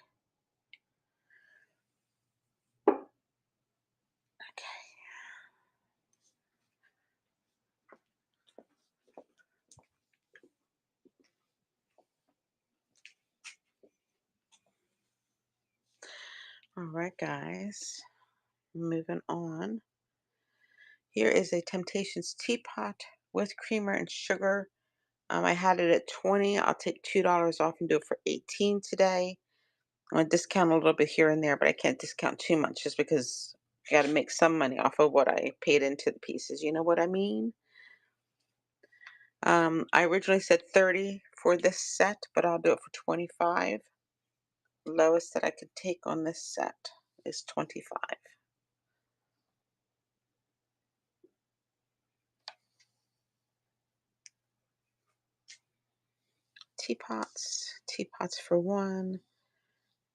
Okay. All right, guys. Moving on. Here is a Temptations teapot with creamer and sugar. I had it at 20. I'll take $2 off and do it for 18 today. I'm gonna discount a little bit here and there, but I can't discount too much just because I got to make some money off of what I paid into the pieces. You know what I mean? I originally said 30 for this set, but I'll do it for 25. Lowest that I could take on this set is 25. Teapots, teapots for one,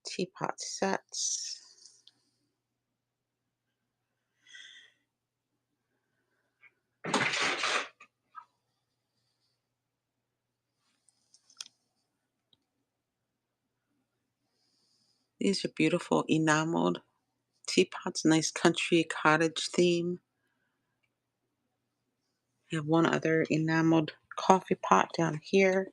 teapot sets. These are beautiful enameled teapots, nice country cottage theme. I have one other enameled coffee pot down here.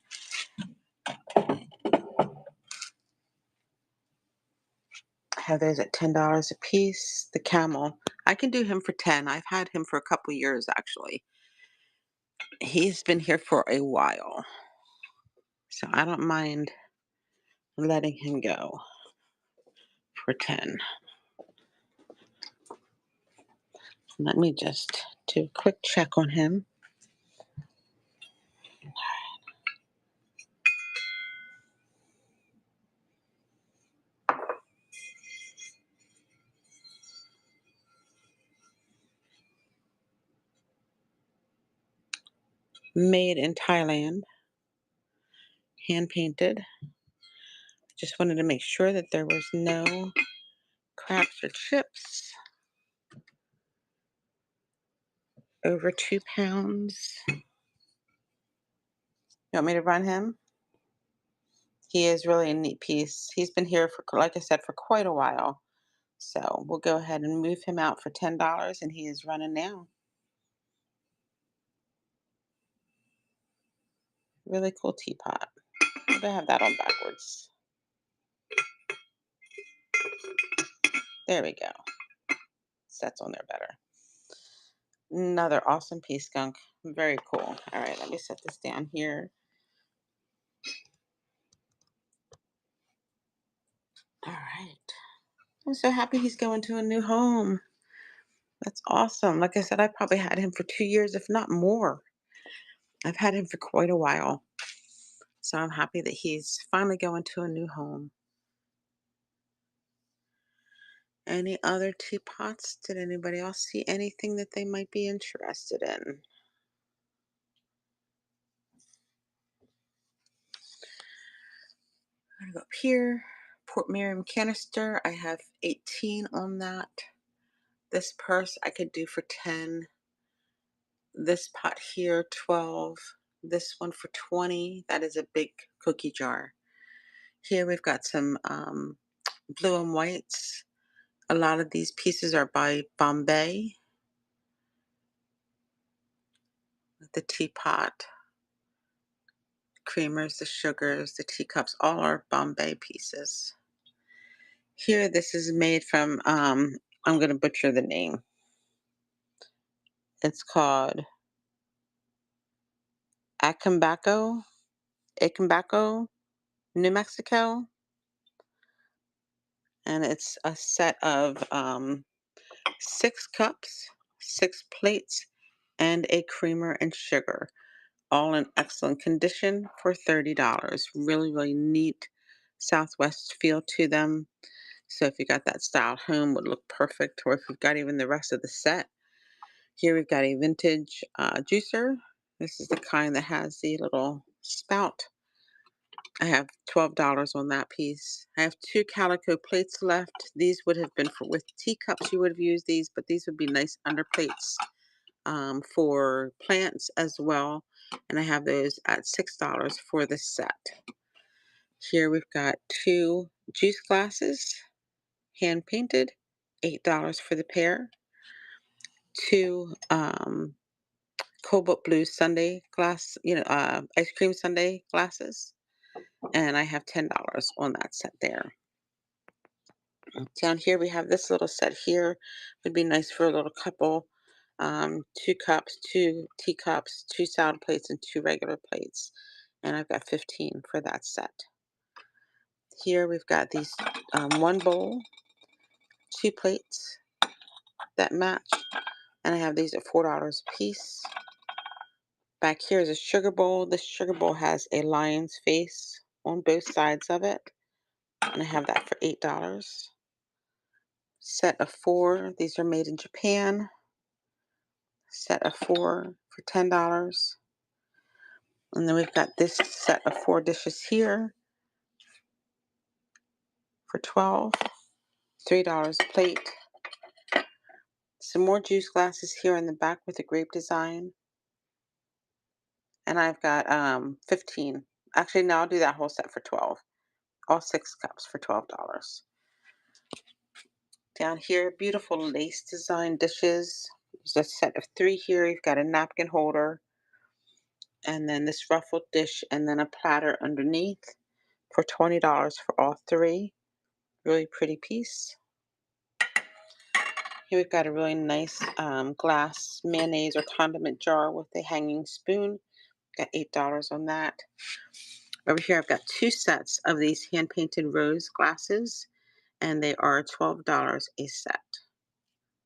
have those at $10 a piece. The camel, I can do him for 10. I've had him for a couple years actually. He's been here for a while, so I don't mind letting him go for 10. Let me just do a quick check on him. Made in Thailand, hand painted. Just wanted to make sure that there was no cracks or chips. Over 2 pounds. You want me to run him? He is really a neat piece. He's been here for, like I said, for quite a while. So we'll go ahead and move him out for $10, and he is running now. Really cool teapot. Maybe I have that on backwards. There we go. Sets on there better. Another awesome piece, skunk. Very cool. All right, let me set this down here. All right. I'm so happy he's going to a new home. That's awesome. Like I said, I probably had him for 2 years, if not more. I've had him for quite a while. So I'm happy that he's finally going to a new home. Any other teapots? Did anybody else see anything that they might be interested in? I'm gonna go up here. Port Miriam canister. I have 18 on that. This purse I could do for 10. This pot here, 12. This one for 20. That is a big cookie jar. Here we've got some blue and whites. A lot of these pieces are by Bombay. The teapot, creamers, the sugars, the teacups, all are Bombay pieces. Here, this is made from, I'm going to butcher the name. It's called Acambaco, Acambaco, New Mexico. And it's a set of 6 cups, 6 plates, and a creamer and sugar, all in excellent condition for $30. Really, really neat Southwest feel to them. So if you got that style at home, would look perfect. Or if you've got even the rest of the set. Here we've got a vintage juicer. This is the kind that has the little spout. I have $12 on that piece. I have 2 calico plates left. These would have been for with teacups. You would have used these, but these would be nice under plates for plants as well. And I have those at $6 for the set. Here we've got 2 juice glasses, hand painted, $8 for the pair. 2 cobalt blue sundae glass, ice cream sundae glasses, and I have $10 on that set there. Down here we have this little set here. Would be nice for a little couple. 2 cups, 2 teacups, 2 salad plates, and 2 regular plates. And I've got 15 for that set. Here we've got these 1 bowl, 2 plates that match, and I have these at $4 a piece. Back here is a sugar bowl. This sugar bowl has a lion's face on both sides of it, and I have that for $8. Set of 4. These are made in Japan. Set of 4 for $10. And then we've got this set of 4 dishes here for $12. $3 a plate. Some more juice glasses here in the back with a grape design. And I've got 15. Actually, no, I'll do that whole set for 12. All 6 cups for $12. Down here, beautiful lace design dishes. There's a set of 3 here. You've got a napkin holder, and then this ruffled dish, and then a platter underneath for $20 for all 3. Really pretty piece. Here we've got a really nice glass mayonnaise or condiment jar with a hanging spoon. Got $8 on that. Over here, I've got two sets of these hand painted rose glasses, and they are $12 a set.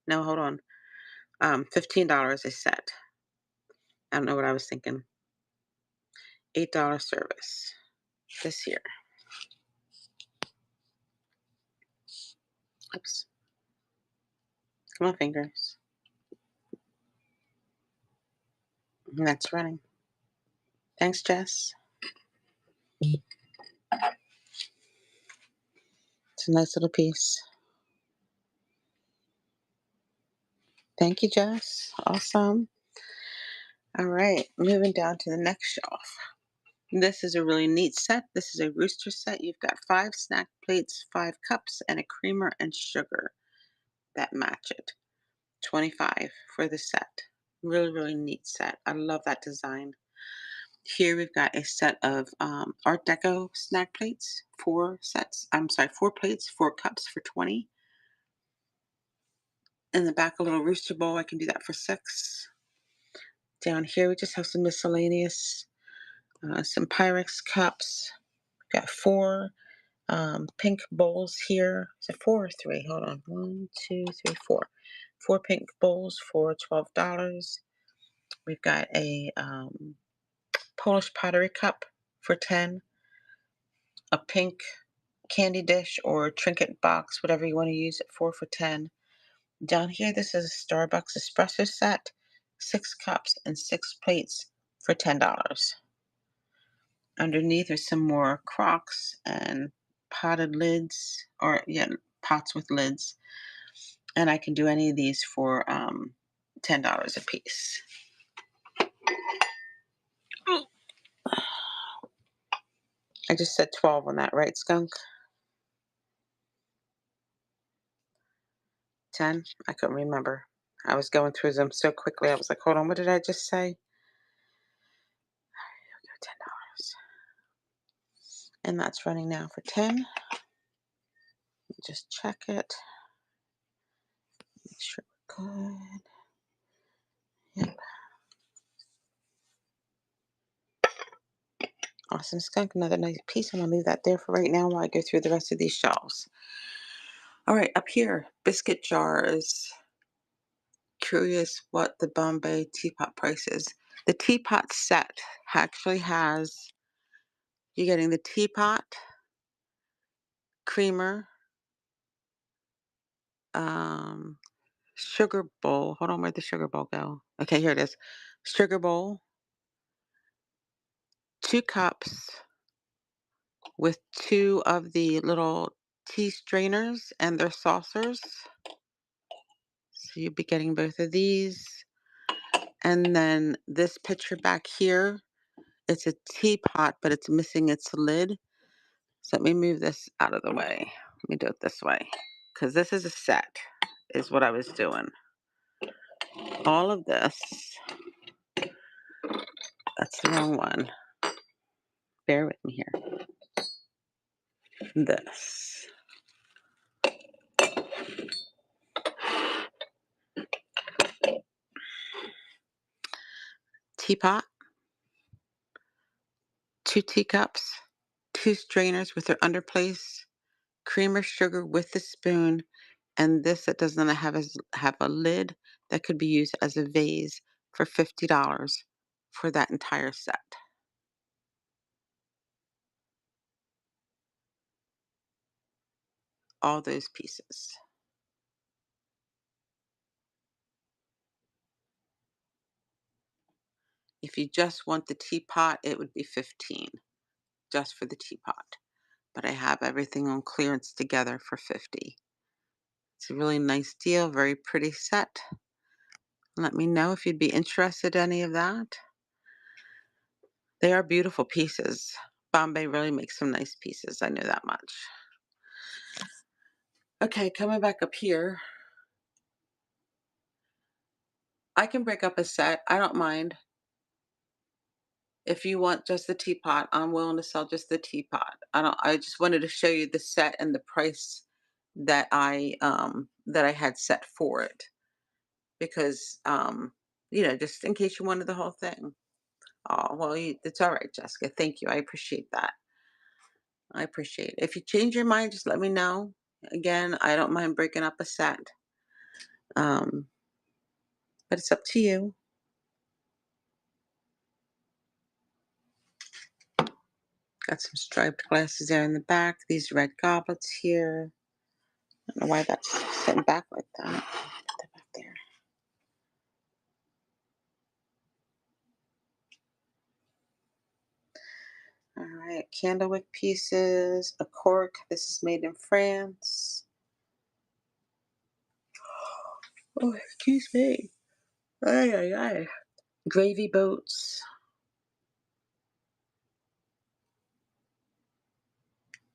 No, hold on. $15 a set. I don't know what I was thinking. $8 service this year. Oops. Come on, fingers. And that's running. Thanks, Jess. It's a nice little piece. Thank you, Jess. Awesome. All right, moving down to the next shelf. This is a really neat set. This is a rooster set. You've got 5 snack plates, 5 cups, and a creamer and sugar that match it. 25 for the set. Really, really neat set. I love that design. Here we've got a set of Art Deco snack plates. 4 sets. I'm sorry, 4 plates, 4 cups for 20. In the back, a little rooster bowl. I can do that for 6. Down here, we just have some miscellaneous, some Pyrex cups. We've got 4 pink bowls here. Is it 4 or 3? Hold on. 1, 2, 3, 4. 4 pink bowls for $12. We've got a Polish pottery cup for 10. A pink candy dish or trinket box, whatever you want to use it for 10. Down here, this is a Starbucks espresso set, 6 cups and 6 plates for $10. Underneath are some more crocks and potted lids, or yeah, pots with lids. And I can do any of these for $10 a piece. I just said 12 on that, right, Skunk? 10? I couldn't remember. I was going through them so quickly. I was like, hold on, what did I just say? $10. And that's running now for 10. Just check it. Make sure we're good. Yep. Awesome, Skunk. Another nice piece. I'm going to leave that there for right now while I go through the rest of these shelves. All right, up here, biscuit jars. Curious what the Bombay teapot price is. The teapot set actually has, you're getting the teapot, creamer, um, sugar bowl. Hold on, where'd the sugar bowl go? Okay, here it is. Sugar bowl, 2 cups with 2 of the little tea strainers and their saucers. So you'll be getting both of these. And then this picture back here, it's a teapot, but it's missing its lid. So let me move this out of the way. Let me do it this way. Because this is a set, is what I was doing. All of this, that's the wrong one. Bear with me here. This. Teapot, 2 teacups, 2 strainers with their underplace, creamer sugar with the spoon, and this that does not have a lid that could be used as a vase for $50 for that entire set. All those pieces. If you just want the teapot, it would be 15 just for the teapot. But I have everything on clearance together for 50. It's a really nice deal, very pretty set. Let me know if you'd be interested in any of that. They are beautiful pieces. Bombay really makes some nice pieces. I know that much. Okay, coming back up here. I can break up a set. I don't mind. If you want just the teapot, I'm willing to sell just the teapot. I just wanted to show you the set and the price that I that I had set for it because, just in case you wanted the whole thing. Oh, well, it's all right, Jessica. Thank you. I appreciate that. I appreciate it. If you change your mind, just let me know. Again, I don't mind breaking up a set, um, but it's up to you. Got some striped glasses there in the back. These red goblets here. I don't know why that's sitting back like that. Put that back there. All right, candlewick pieces, a cork. This is made in France. Oh, excuse me. Ay, ay, ay. Gravy boats.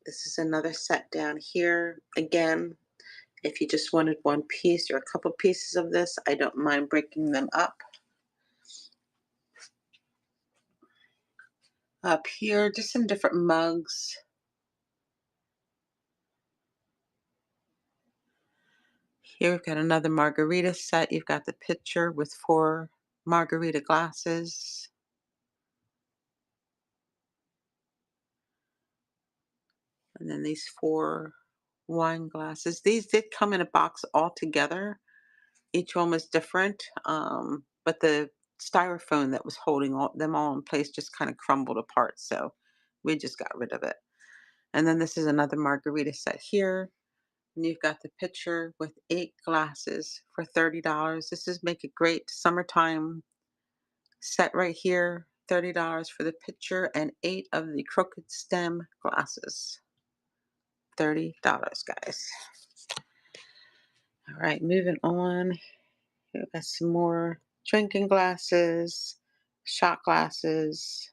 This is another set down here. Again, if you just wanted one piece or a couple pieces of this, I don't mind breaking them up. Up here, just some different mugs. Here we've got another margarita set. You've got the pitcher with 4 margarita glasses. And then these 4 wine glasses. These did come in a box all together. Each one was different, but the styrofoam that was holding them all in place just kind of crumbled apart. So we just got rid of it. And then this is another margarita set here. And you've got the pitcher with 8 glasses for $30. This is make a great summertime set right here. $30 for the pitcher and 8 of the crooked stem glasses. $30, guys. All right, moving on. We've got some more drinking glasses, shot glasses,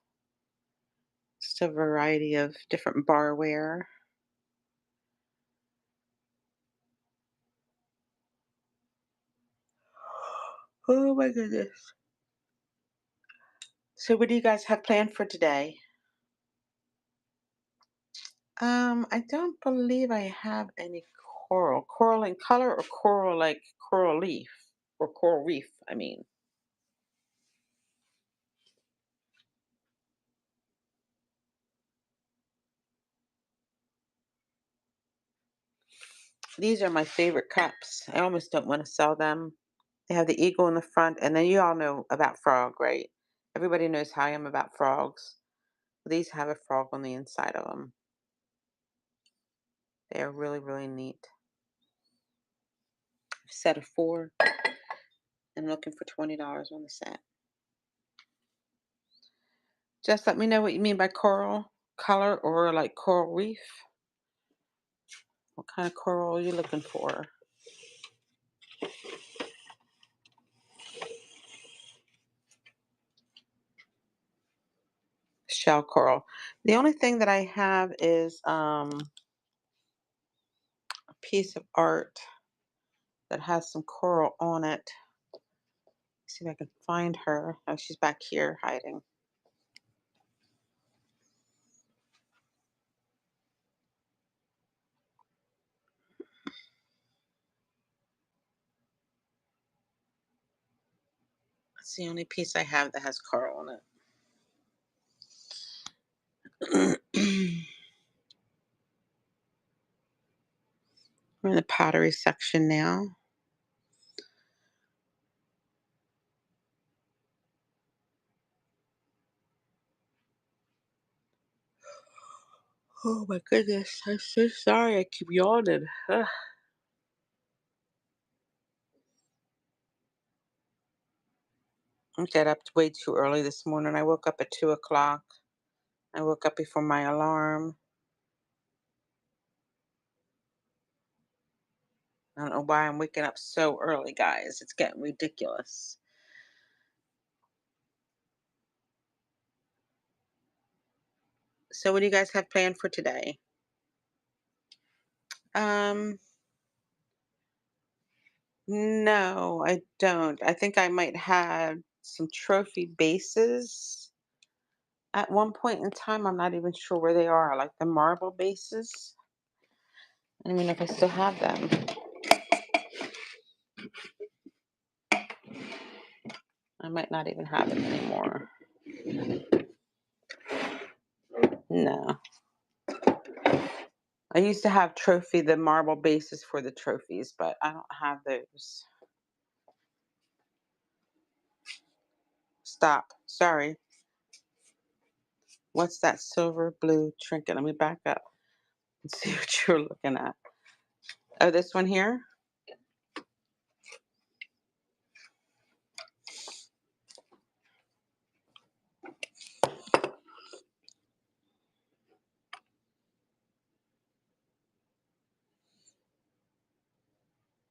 just a variety of different barware. Oh my goodness. So what do you guys have planned for today? I don't believe I have any coral. Coral in color or coral like coral leaf or coral reef, I mean. These are my favorite cups. I almost don't want to sell them. They have the eagle in the front, and then you all know about frog, right? Everybody knows how I am about frogs. These have a frog on the inside of them. They are really, really neat. Set of 4 and looking for $20 on the set. Just let me know what you mean by coral color or like coral reef. What kind of coral are you looking for? Shell coral. The only thing that I have is a piece of art that has some coral on it. See if I can find her. Oh, she's back here hiding. That's the only piece I have that has coral on it. We're in the pottery section now. Oh my goodness, I'm so sorry. I keep yawning. Ugh. I got up way too early this morning. I woke up at 2 o'clock. I woke up before my alarm. I don't know why I'm waking up so early, guys. It's getting ridiculous. So, what do you guys have planned for today? Um, no, I don't. I think I might have some trophy bases at one point in time. I'm not even sure where they are, like the marble bases. I don't even know if I still have them. not even have it anymore. No. I used to have the marble bases for the trophies, but I don't have those. Stop. Sorry. What's that silver blue trinket? Let me back up and see what you're looking at. Oh, this one here?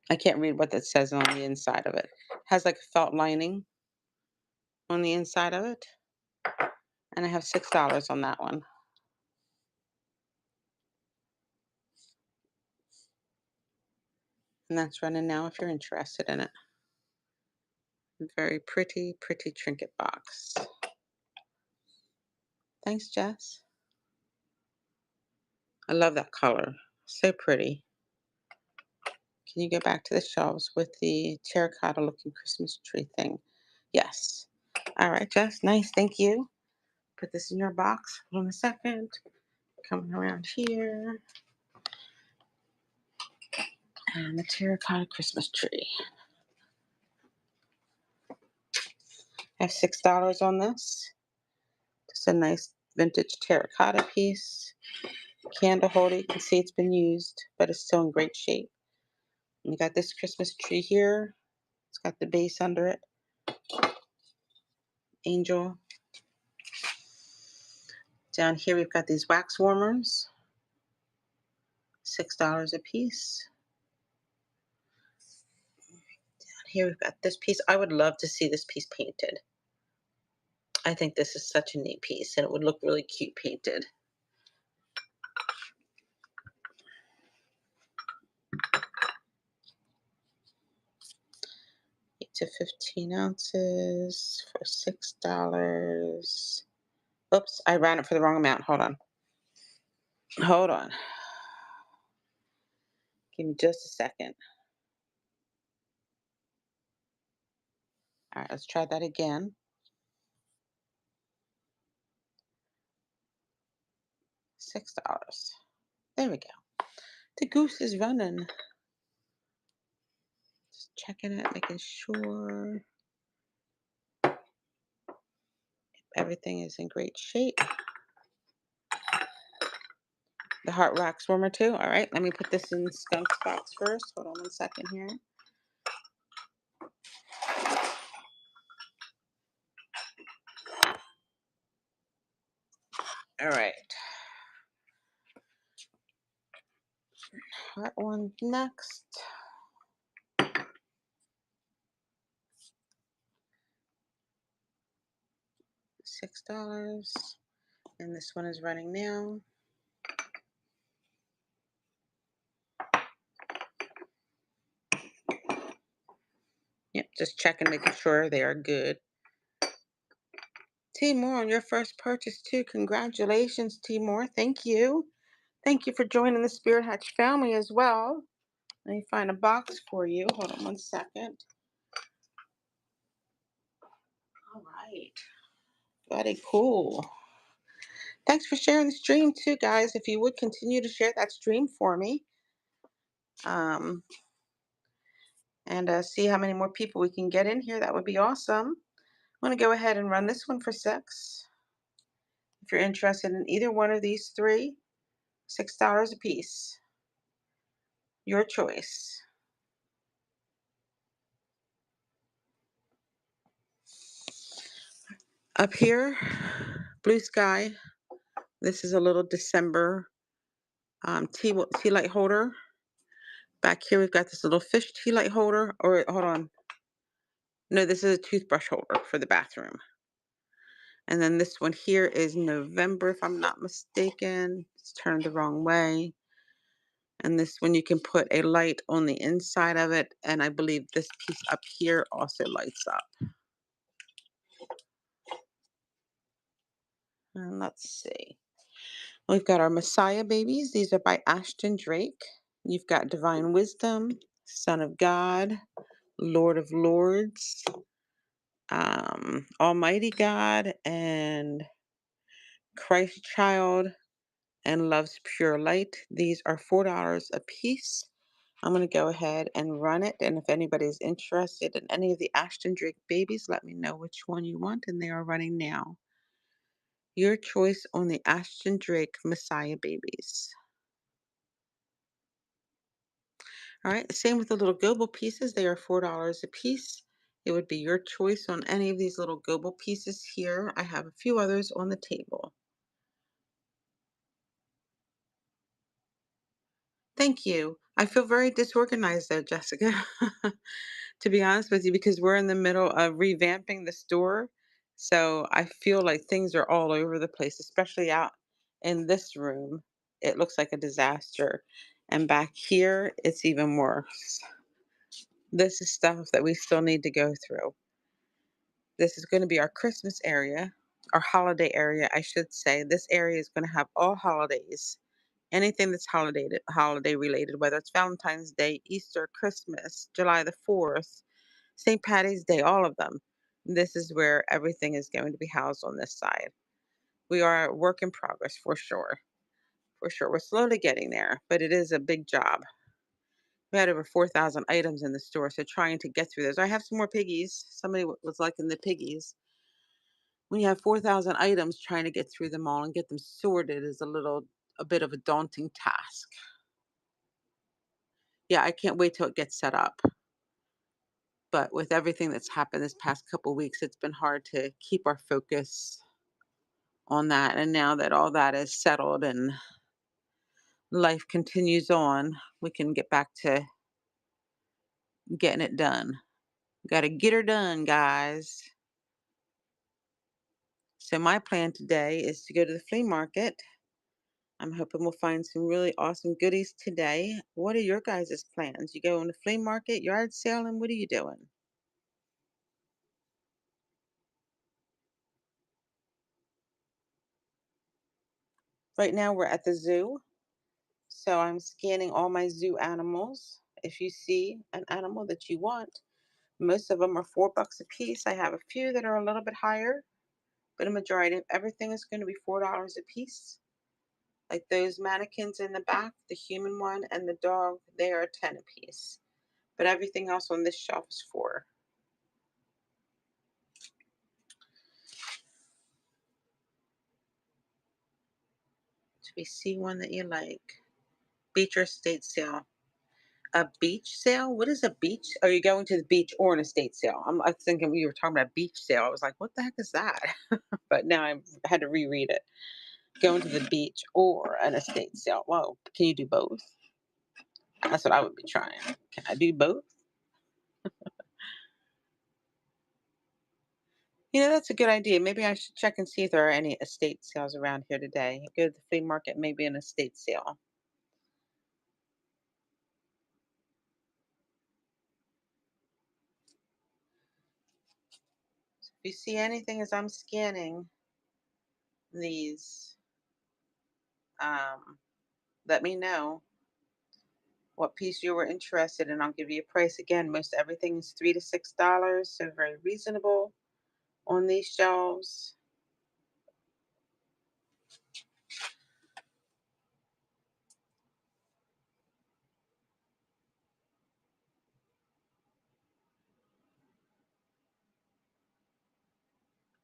I can't read what that says on the inside of it. It has like a felt lining on the inside of it. And I have $6 on that one. And that's running now if you're interested in it. Very pretty, pretty trinket box. Thanks, Jess. I love that color. So pretty. Can you go back to the shelves with the terracotta looking Christmas tree thing? Yes. All right, Jess. Nice. Thank you. Put this in your box. Hold on a second. Coming around here. And the terracotta Christmas tree. I have $6 on this. Just a nice vintage terracotta piece. Candle holder. You can see it's been used, but it's still in great shape. And you got this Christmas tree here. It's got the base under it. Angel. Down here we've got these wax warmers. $6 a piece. Down here we've got this piece. I would love to see this piece painted. I think this is such a neat piece and it would look really cute painted. To 15 ounces for $6. Oops, I ran it for the wrong amount. Hold on. Hold on. Give me just a second. All right, let's try that again. $6. There we go. The goose is running. Just checking it, making sure everything is in great shape. The heart wax warmer too. All right, let me put this in the skunk box first. Hold on one second here. All right. That one next. $6. And this one is running now. Yep, just checking, making sure they are good. Timor, on your first purchase too. Congratulations, Timor. Thank you. Thank you for joining the Spirit Hatch family as well. Let me find a box for you. Hold on one second. All right. Very cool. Thanks for sharing the stream too, guys. If you would continue to share that stream for me. And see how many more people we can get in here. That would be awesome. I'm going to go ahead and run this one for $6. If you're interested in either one of these three, $6 a piece. Your choice. Up here, blue sky. This is a little December tea light holder. Back here, we've got this little fish tea light holder. Or hold on. No, this is a toothbrush holder for the bathroom. And then this one here is November, if I'm not mistaken. It's turned the wrong way. And this one you can put a light on the inside of it. And I believe this piece up here also lights up. And let's see. We've got our Messiah babies. These are by Ashton Drake. You've got Divine Wisdom, Son of God, Lord of Lords, Almighty God and Christ Child and Love's Pure Light. These are $4 a piece. I'm going to go ahead and run it. And if anybody's interested in any of the Ashton Drake babies, let me know which one you want. And they are running now. Your choice on the Ashton Drake Messiah babies. All right, same with the little gobo pieces. They are $4 a piece. It would be your choice on any of these little gobo pieces here. I have a few others on the table. Thank you. I feel very disorganized though, Jessica, to be honest with you, because we're in the middle of revamping the store. So I feel like things are all over the place, especially out in this room. It looks like a disaster. And back here, it's even worse. This is stuff that we still need to go through. This is going to be our Christmas area, our holiday area, I should say. This area is going to have all holidays, anything that's holiday related, whether it's Valentine's Day, Easter, Christmas, July the 4th, St. Patty's Day, all of them. This is where everything is going to be housed on this side. We are a work in progress for sure. For sure. We're slowly getting there, but it is a big job. We had over 4,000 items in the store, so trying to get through those. I have some more piggies. Somebody was liking the piggies. When you have 4,000 items, trying to get through them all and get them sorted is a bit of a daunting task. Yeah, I can't wait till it gets set up. But with everything that's happened this past couple weeks, it's been hard to keep our focus on that. And now that all that is settled and life continues on, we can get back to getting it done. Got to get her done, guys. So my plan today is to go to the flea market. I'm hoping we'll find some really awesome goodies today. What are your guys' plans? You go on the flea market, yard sale, and what are you doing? Right now we're at the zoo. So I'm scanning all my zoo animals. If you see an animal that you want, most of them are $4 a piece. I have a few that are a little bit higher, but a majority of everything is going to be $4 a piece. Like those mannequins in the back, the human one and the dog, they are 10 a piece. But everything else on this shelf is 4. Do we see one that you like? Beach or estate sale? A beach sale? What is a beach? Are you going to the beach or an estate sale? I was thinking we were talking about beach sale. I was like, what the heck is that? But now I had to reread it. Going to the beach or an estate sale. Whoa, can you do both? That's what I would be trying. Can I do both? That's a good idea. Maybe I should check and see if there are any estate sales around here today. Go to the flea market, maybe an estate sale. If you see anything as I'm scanning these, um, let me know what piece you were interested in. I'll give you a price. Again, most everything is $3 to $6, so very reasonable on these shelves.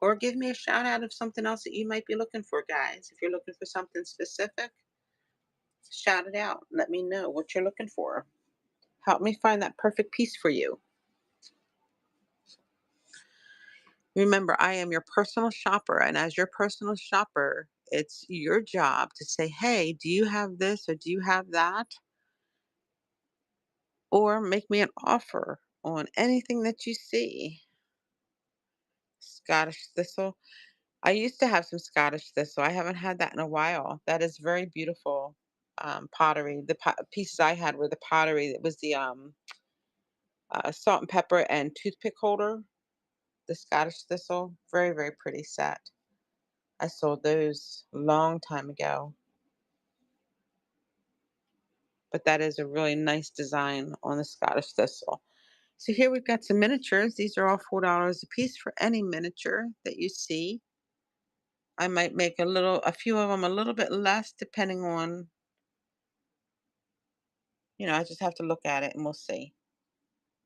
Or give me a shout out of something else that you might be looking for, guys. If you're looking for something specific, shout it out. Let me know what you're looking for. Help me find that perfect piece for you. Remember, I am your personal shopper, and as your personal shopper, it's your job to say, hey, do you have this or do you have that? Or make me an offer on anything that you see. Scottish thistle. I used to have some Scottish thistle. I haven't had that in a while. That is very beautiful pottery. The pieces I had were the pottery. It was the salt and pepper and toothpick holder. The Scottish thistle. Very, very pretty set. I sold those a long time ago. But that is a really nice design on the Scottish thistle. So here we've got some miniatures. These are all $4 a piece for any miniature that you see. I might make a few of them a little bit less depending on, I just have to look at it and we'll see.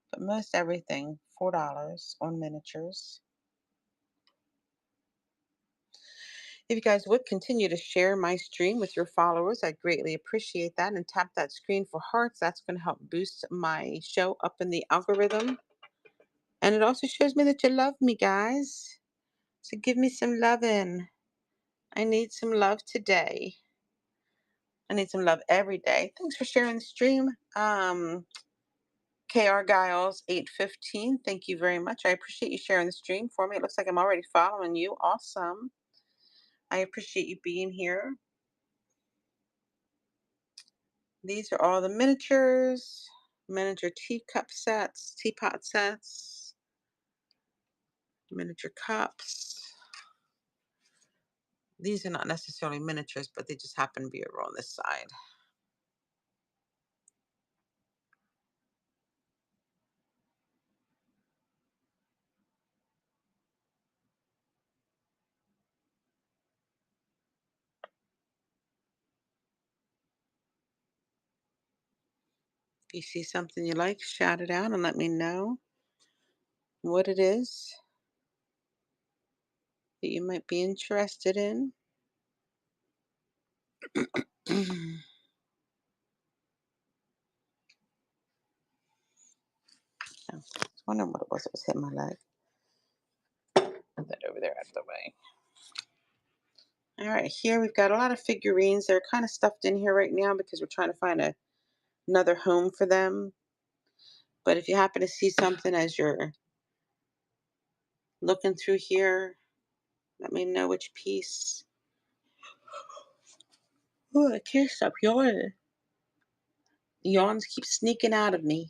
But most everything, $4 on miniatures. If you guys would continue to share my stream with your followers, I'd greatly appreciate that. And tap that screen for hearts. That's going to help boost my show up in the algorithm. And it also shows me that you love me, guys. So give me some loving. I need some love today. I need some love every day. Thanks for sharing the stream. KR Giles 815. Thank you very much. I appreciate you sharing the stream for me. It looks like I'm already following you. Awesome. I appreciate you being here. These are all the miniatures, miniature teacup sets, teapot sets, miniature cups. These are not necessarily miniatures, but they just happen to be over on this side. If you see something you like, shout it out and let me know what it is that you might be interested in. I was wondering what it was that was hitting my leg. Put that over there out of the way. All right, here we've got a lot of figurines. They're kind of stuffed in here right now because we're trying to find another home for them. But if you happen to see something as you're looking through here, let me know which piece. Oh, I can't stop yawning. Yawns keep sneaking out of me.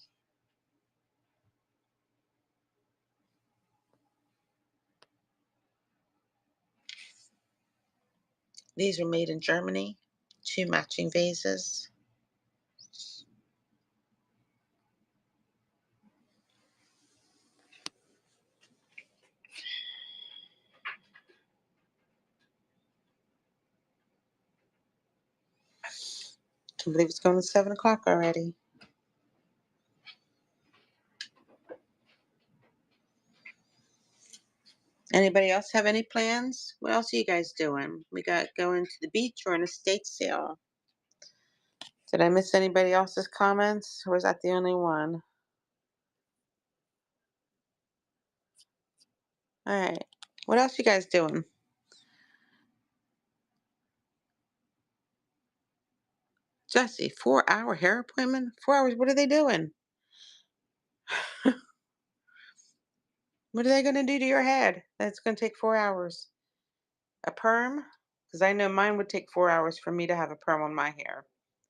These are made in Germany. 2 matching vases. Can't believe it's going to 7 o'clock already. Anybody else have any plans? What else are you guys doing? We got going to the beach or an estate sale. Did I miss anybody else's comments, or was that the only one? All right. What else you guys doing? Jesse, 4-hour hair appointment? 4 hours? What are they doing? What are they going to do to your head? That's going to take 4 hours. A perm? Because I know mine would take 4 hours for me to have a perm on my hair.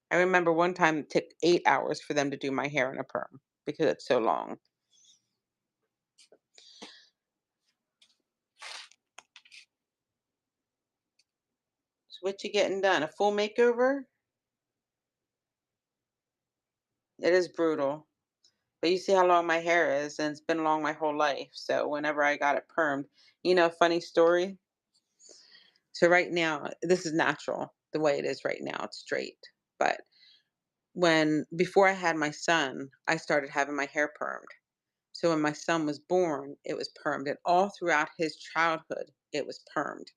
I remember one time it took 8 hours for them to do my hair in a perm because it's so long. So what you getting done? A full makeover? It is brutal. But you see how long my hair is, and it's been long my whole life. So whenever I got it permed, funny story. So right now, this is natural the way it is right now. It's straight. But before I had my son, I started having my hair permed. So when my son was born, it was permed. And all throughout his childhood, it was permed.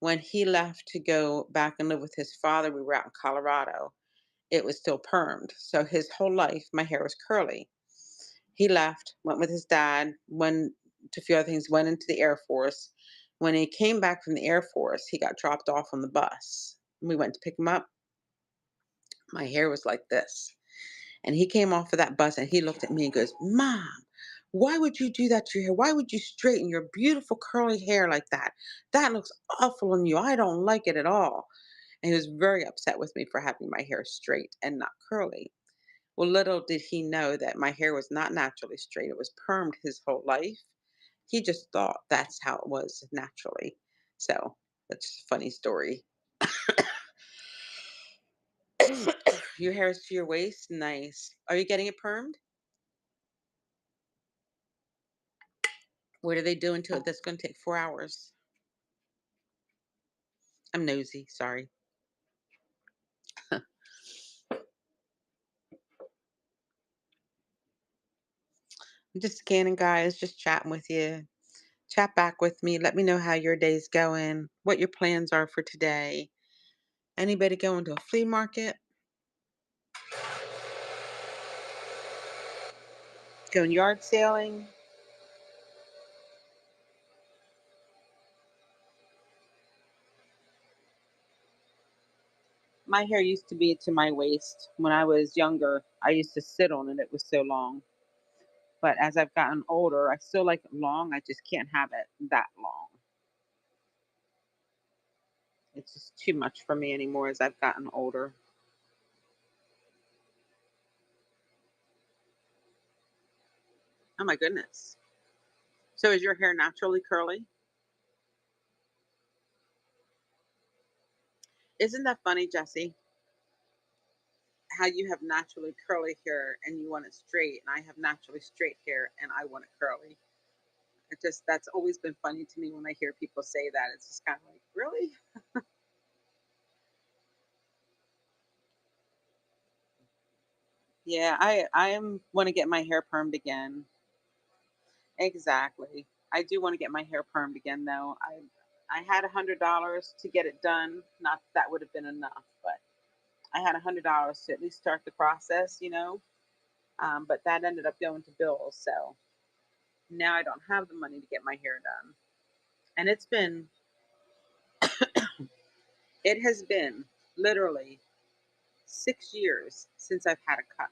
When he left to go back and live with his father, we were out in Colorado, it was still permed. So his whole life, my hair was curly. He left, went with his dad, went to a few other things, went into the Air Force. When he came back from the Air Force, he got dropped off on the bus. We went to pick him up. My hair was like this. And he came off of that bus and he looked at me and goes, Mom, why would you do that to your hair? Why would you straighten your beautiful curly hair like that? That looks awful on you. I don't like it at all. And he was very upset with me for having my hair straight and not curly. Well, little did he know that my hair was not naturally straight. It was permed his whole life. He just thought that's how it was naturally. So that's a funny story. Your hair is to your waist. Nice. Are you getting it permed? What are they doing to it that's going to take 4 hours? I'm nosy. Sorry. I'm just scanning, guys, just chatting with you. Chat back with me. Let me know how your day's going, what your plans are for today. Anybody going to a flea market? Going yard sailing? My hair used to be to my waist. When I was younger, I used to sit on it. It was so long. But as I've gotten older, I still like it long. I just can't have it that long. It's just too much for me anymore as I've gotten older. Oh my goodness. So is your hair naturally curly? Isn't that funny, Jesse? How you have naturally curly hair and you want it straight, and I have naturally straight hair and I want it curly. It just that's always been funny to me when I hear people say that. It's just kind of like, really? Yeah, I am want to get my hair permed again. Exactly. I do want to get my hair permed again though. I had $100 to get it done. Not that would have been enough, but I had $100 to at least start the process, but that ended up going to bills. So now I don't have the money to get my hair done. And it has been literally 6 years since I've had a cut,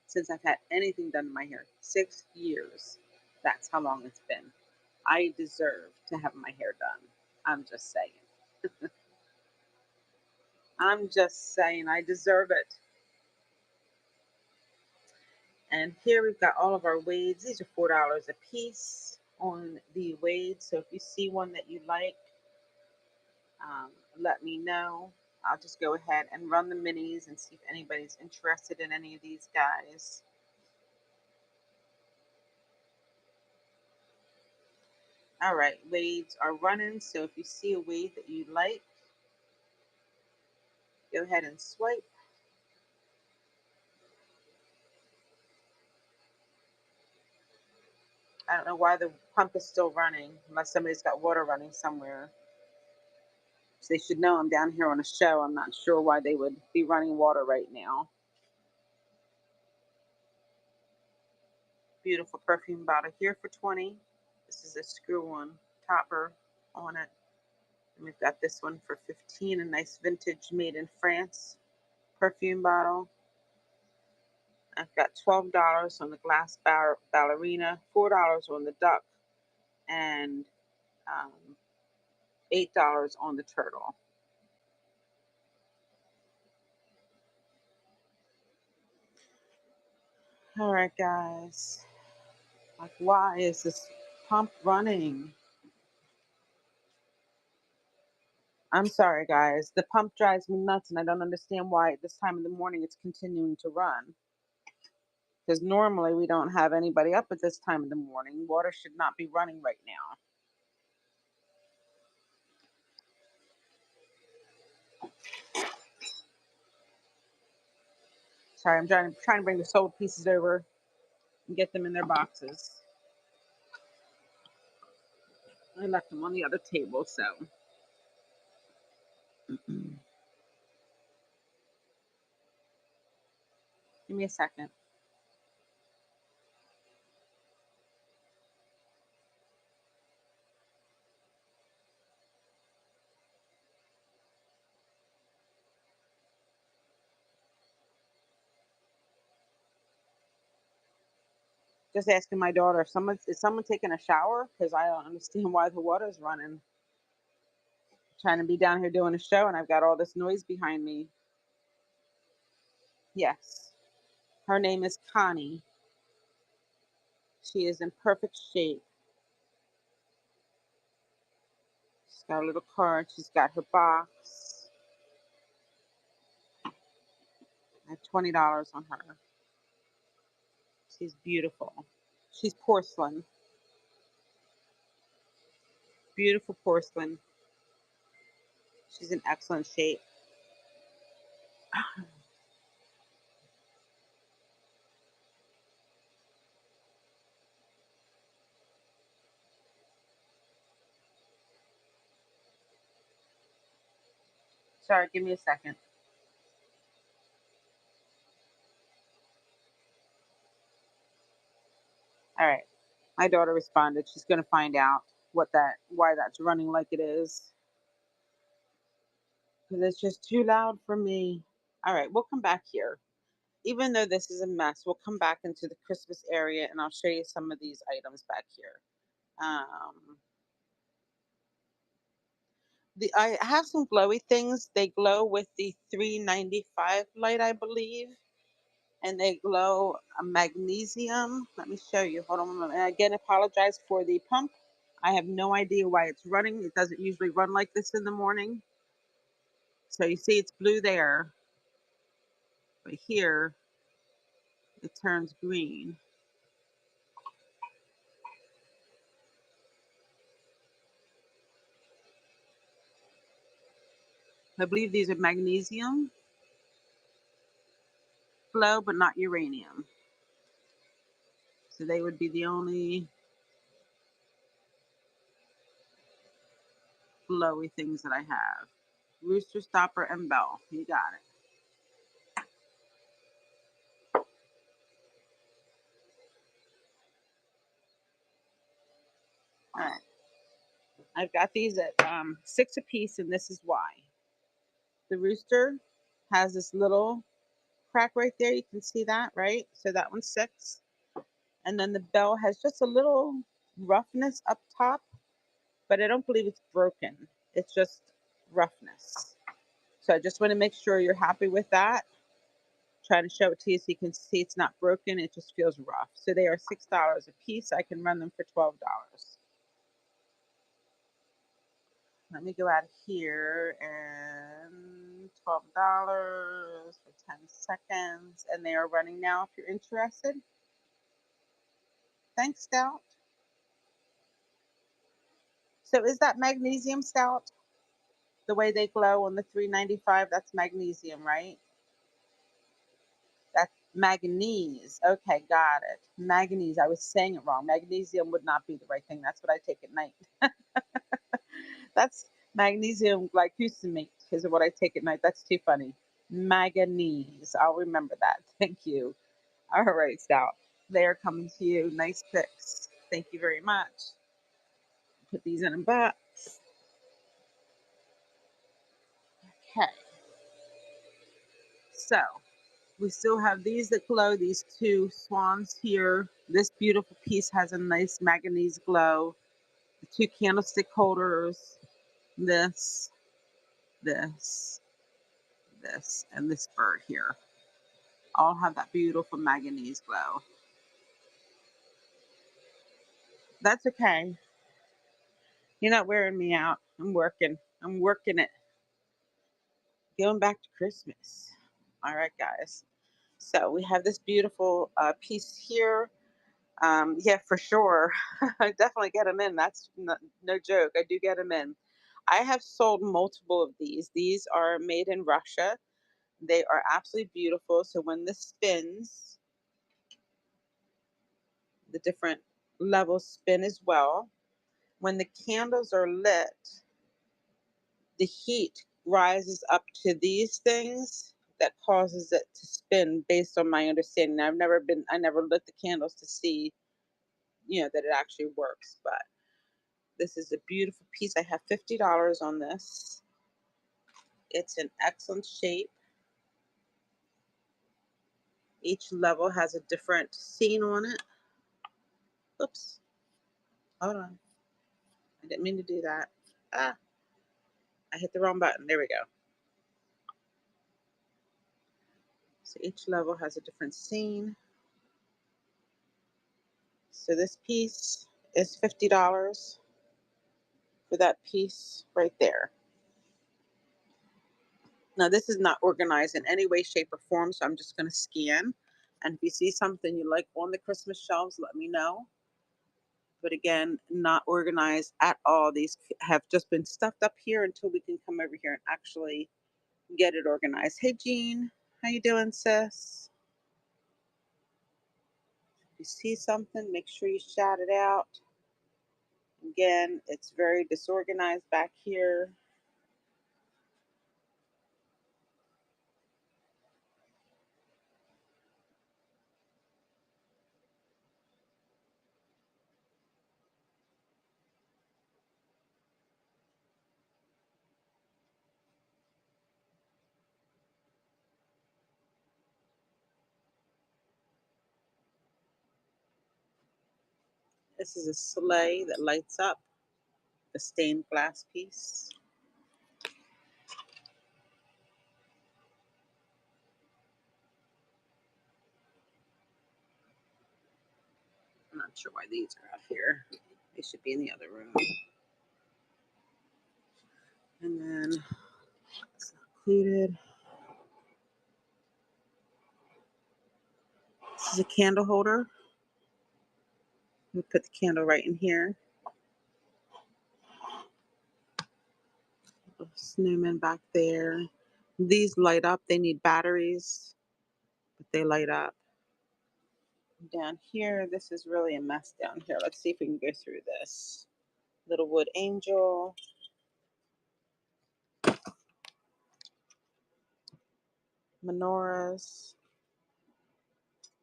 since I've had anything done to my hair. 6 years. That's how long it's been. I deserve to have my hair done. I'm just saying. I'm just saying I deserve it. And here we've got all of our wades. These are $4 a piece on the wades. So if you see one that you like, let me know. I'll just go ahead and run the minis and see if anybody's interested in any of these guys. All right, wades are running. So if you see a wade that you like, go ahead and swipe. I don't know why the pump is still running, unless somebody's got water running somewhere. So they should know I'm down here on a show. I'm not sure why they would be running water right now. Beautiful perfume bottle here for 20. This is a screw-on topper on it. And we've got this one for 15, a nice vintage made in France perfume bottle. I've got $12 on the glass ballerina, $4 on the duck, and um, $8 on the turtle. All right, guys. Like, why is this pump running? I'm sorry, guys. The pump drives me nuts, and I don't understand why at this time in the morning it's continuing to run. Because normally we don't have anybody up at this time of the morning. Water should not be running right now. Sorry, I'm trying to bring the sold pieces over and get them in their boxes. I left them on the other table, so give me a second. Just asking my daughter if someone taking a shower because I don't understand why the water's running. Trying to be down here doing a show and I've got all this noise behind me. Yes, her name is Connie. She is in perfect shape. She's got a little card. She's got her box. I have $20 on her. She's beautiful. She's porcelain. Beautiful porcelain. She's in excellent shape. Sorry, give me a second. All right. My daughter responded. She's going to find out why that's running like it is. Because it's just too loud for me. All right, we'll come back here. Even though this is a mess, we'll come back into the Christmas area and I'll show you some of these items back here. Um, I have some glowy things. They glow with the 395 light, I believe, and they glow a magnesium. Let me show you. Hold on a moment. And again, apologize for the pump. I have no idea why it's running. It doesn't usually run like this in the morning. So you see it's blue there, but here it turns green. I believe these are magnesium glow, but not uranium. So they would be the only glowy things that I have. Rooster, stopper, and bell. You got it. All right. I've got these at 6 a piece, and this is why. The rooster has this little crack right there. You can see that, right? So that one's 6. And then the bell has just a little roughness up top, but I don't believe it's broken. It's just roughness. So I just want to make sure you're happy with that. Try to show it to you so you can see it's not broken. It just feels rough. So they are $6 a piece. I can run them for $12. Let me go out of here and $12 for 10 seconds. And they are running now if you're interested. Thanks, Stout. So is that magnesium, Stout? The way they glow on the 395, that's magnesium, right? That's manganese. Okay, got it. Manganese. I was saying it wrong. Magnesium would not be the right thing. That's what I take at night. That's magnesium glycosamate is what I take at night. That's too funny. Manganese. I'll remember that. Thank you. All right, Stout. They are coming to you. Nice picks. Thank you very much. Put these in a box. Okay. So we still have these that glow, these two swans here. This beautiful piece has a nice manganese glow. The two candlestick holders, this, this, this, and this bird here all have that beautiful manganese glow. That's okay. You're not wearing me out. I'm working. I'm working it. Going back to Christmas. All right, guys. So we have this beautiful piece here. Yeah, for sure. I definitely get them in. That's no joke. I do get them in. I have sold multiple of these. These are made in Russia. They are absolutely beautiful. So when this spins, the different levels spin as well. When the candles are lit, the heat rises up to these things that causes it to spin based on my understanding. I never lit the candles to see, that it actually works, but this is a beautiful piece. I have $50 on this. It's in excellent shape. Each level has a different scene on it. Oops. Hold on. I didn't mean to do that. Ah, I hit the wrong button. There we go. So each level has a different scene. So this piece is $50 for that piece right there. Now this is not organized in any way, shape, or form, so I'm just going to scan. And if you see something you like on the Christmas shelves, let me know. but again, not organized at all. These have just been stuffed up here until we can come over here and actually get it organized. Hey, Jean, how you doing, sis? If you see something, make sure you shout it out. Again, it's very disorganized back here. This is a sleigh that lights up, the stained glass piece. I'm not sure why these are out here. They should be in the other room. And then it's not included. This is a candle holder. We put the candle right in here. A snowman back there. These light up. They need batteries, but they light up. Down here, this is really a mess down here. Let's see if we can go through this. Little wood angel. Menorahs.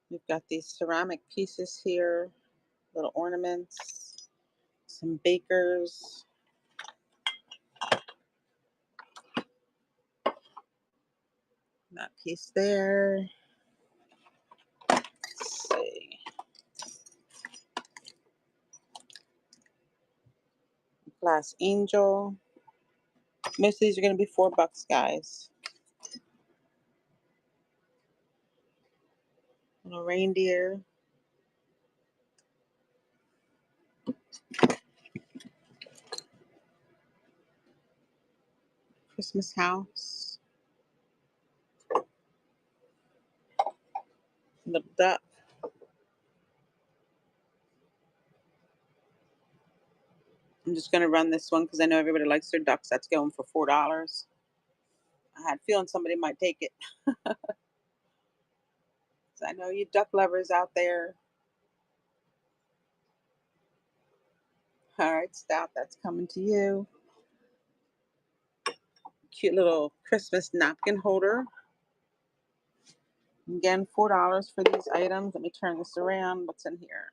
We've got these ceramic pieces here. Little ornaments. Some bakers. That piece there. Let's see. Glass angel. Most of these are going to be $4, guys. Little reindeer. Christmas house. Little duck. I'm just going to run this one because I know everybody likes their ducks. That's going for $4. I had a feeling somebody might take it. So I know you duck lovers out there. All right, Stout, that's coming to you. Cute little Christmas napkin holder. Again, $4 for these items. Let me turn this around. What's in here?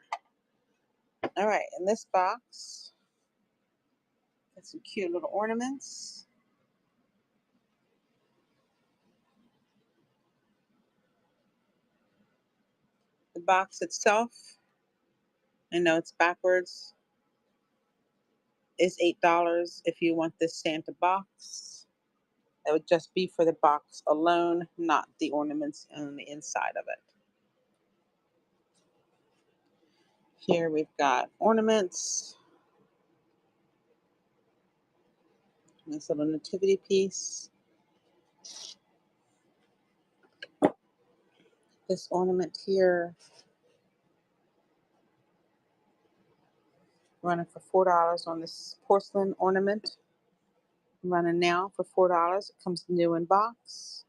All right, in this box, got some cute little ornaments. The box itself, I know it's backwards, is $8 if you want this Santa box. It would just be for the box alone, not the ornaments on the inside of it. Here we've got ornaments. This little nativity piece. This ornament here, running for $4 on this porcelain ornament. I'm running now for $4. It comes new in box.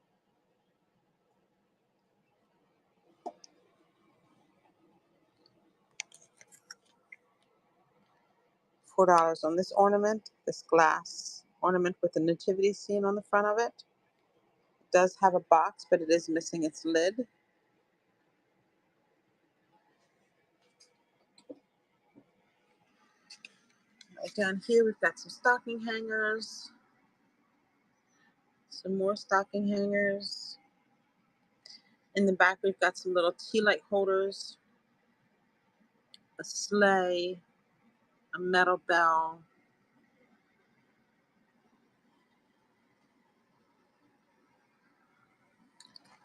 $4 on this ornament, this glass ornament with the nativity scene on the front of it. It does have a box, but it is missing its lid. Right down here, we've got some stocking hangers. Some more stocking hangers. In the back, we've got some little tea light holders, a sleigh, a metal bell.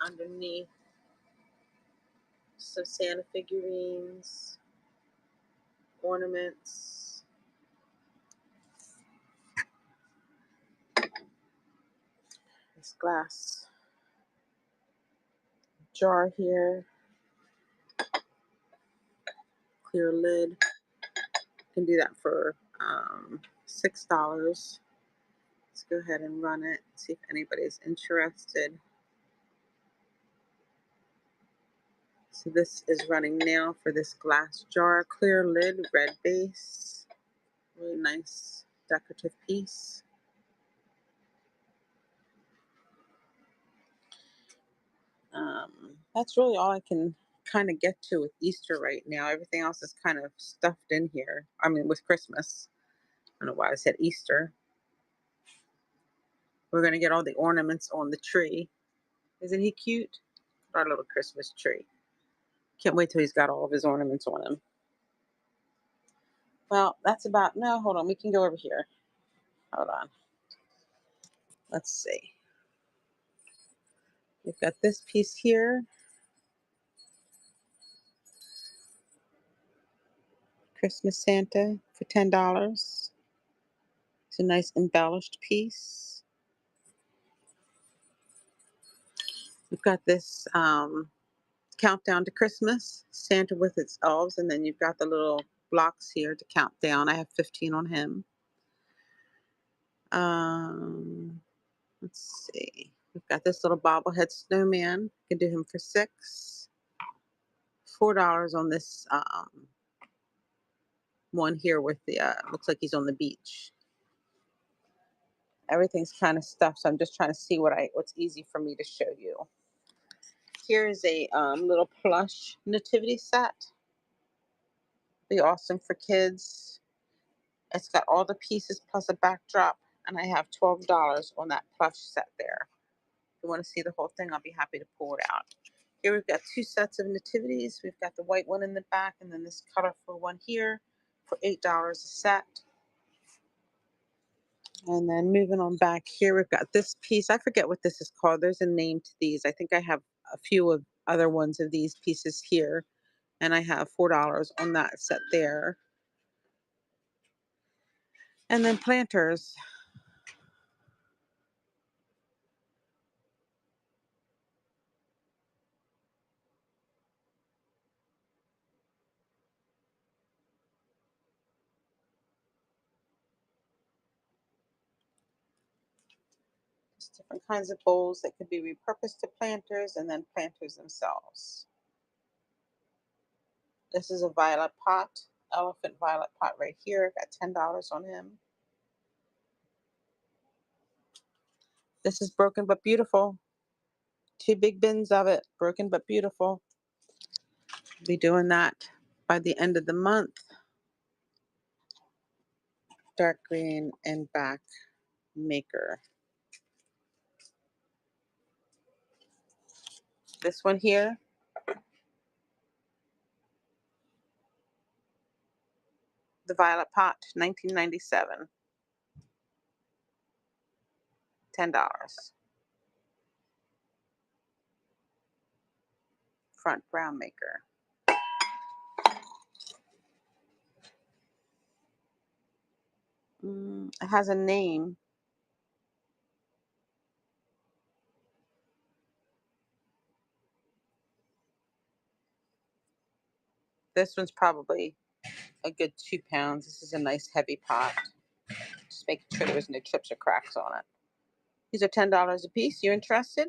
Underneath, some Santa figurines, ornaments. This glass jar here, clear lid. Can do that for $6. Let's go ahead and run it. See if anybody's interested. So this is running now for this glass jar, clear lid, red base. Really nice decorative piece. That's really all I can kind of get to with Easter right now. Everything else is kind of stuffed in here. I mean, with Christmas. I don't know why I said Easter. We're going to get all the ornaments on the tree. Isn't he cute? Our little Christmas tree. Can't wait till he's got all of his ornaments on him. Well, that's about, no, hold on. We can go over here. Hold on. Let's see. We've got this piece here. Christmas Santa for $10. It's a nice embellished piece. We've got this countdown to Christmas, Santa with its elves, and then you've got the little blocks here to count down. I have 15 on him. Let's see. We've got this little bobblehead snowman. You can do him for $6. $4 on this one here with the looks like he's on the beach. Everything's kind of stuffed, so I'm just trying to see what's easy for me to show you. Here's a little plush nativity set. Be awesome for kids. It's got all the pieces plus a backdrop, and I have $12 on that plush set there. If you want to see the whole thing, I'll be happy to pull it out. Here we've got two sets of nativities. We've got the white one in the back, and then this colorful one here for $8 a set. And then moving on back here, we've got this piece. I forget what this is called. There's a name to these. I think I have a few of other ones of these pieces here, and I have $4 on that set there. And then planters. Just different kinds of bowls that could be repurposed to planters, and then planters themselves. This is a violet pot, elephant violet pot right here. Got $10 on him. This is broken but beautiful. Two big bins of it, broken but beautiful. Be doing that by the end of the month. Dark green and back maker. This one here, the violet pot, 1997. $10. Front brown maker. It has a name. This one's probably a good 2 pounds. This is a nice heavy pot. Just making sure there's no chips or cracks on it. These are $10 a piece. You interested?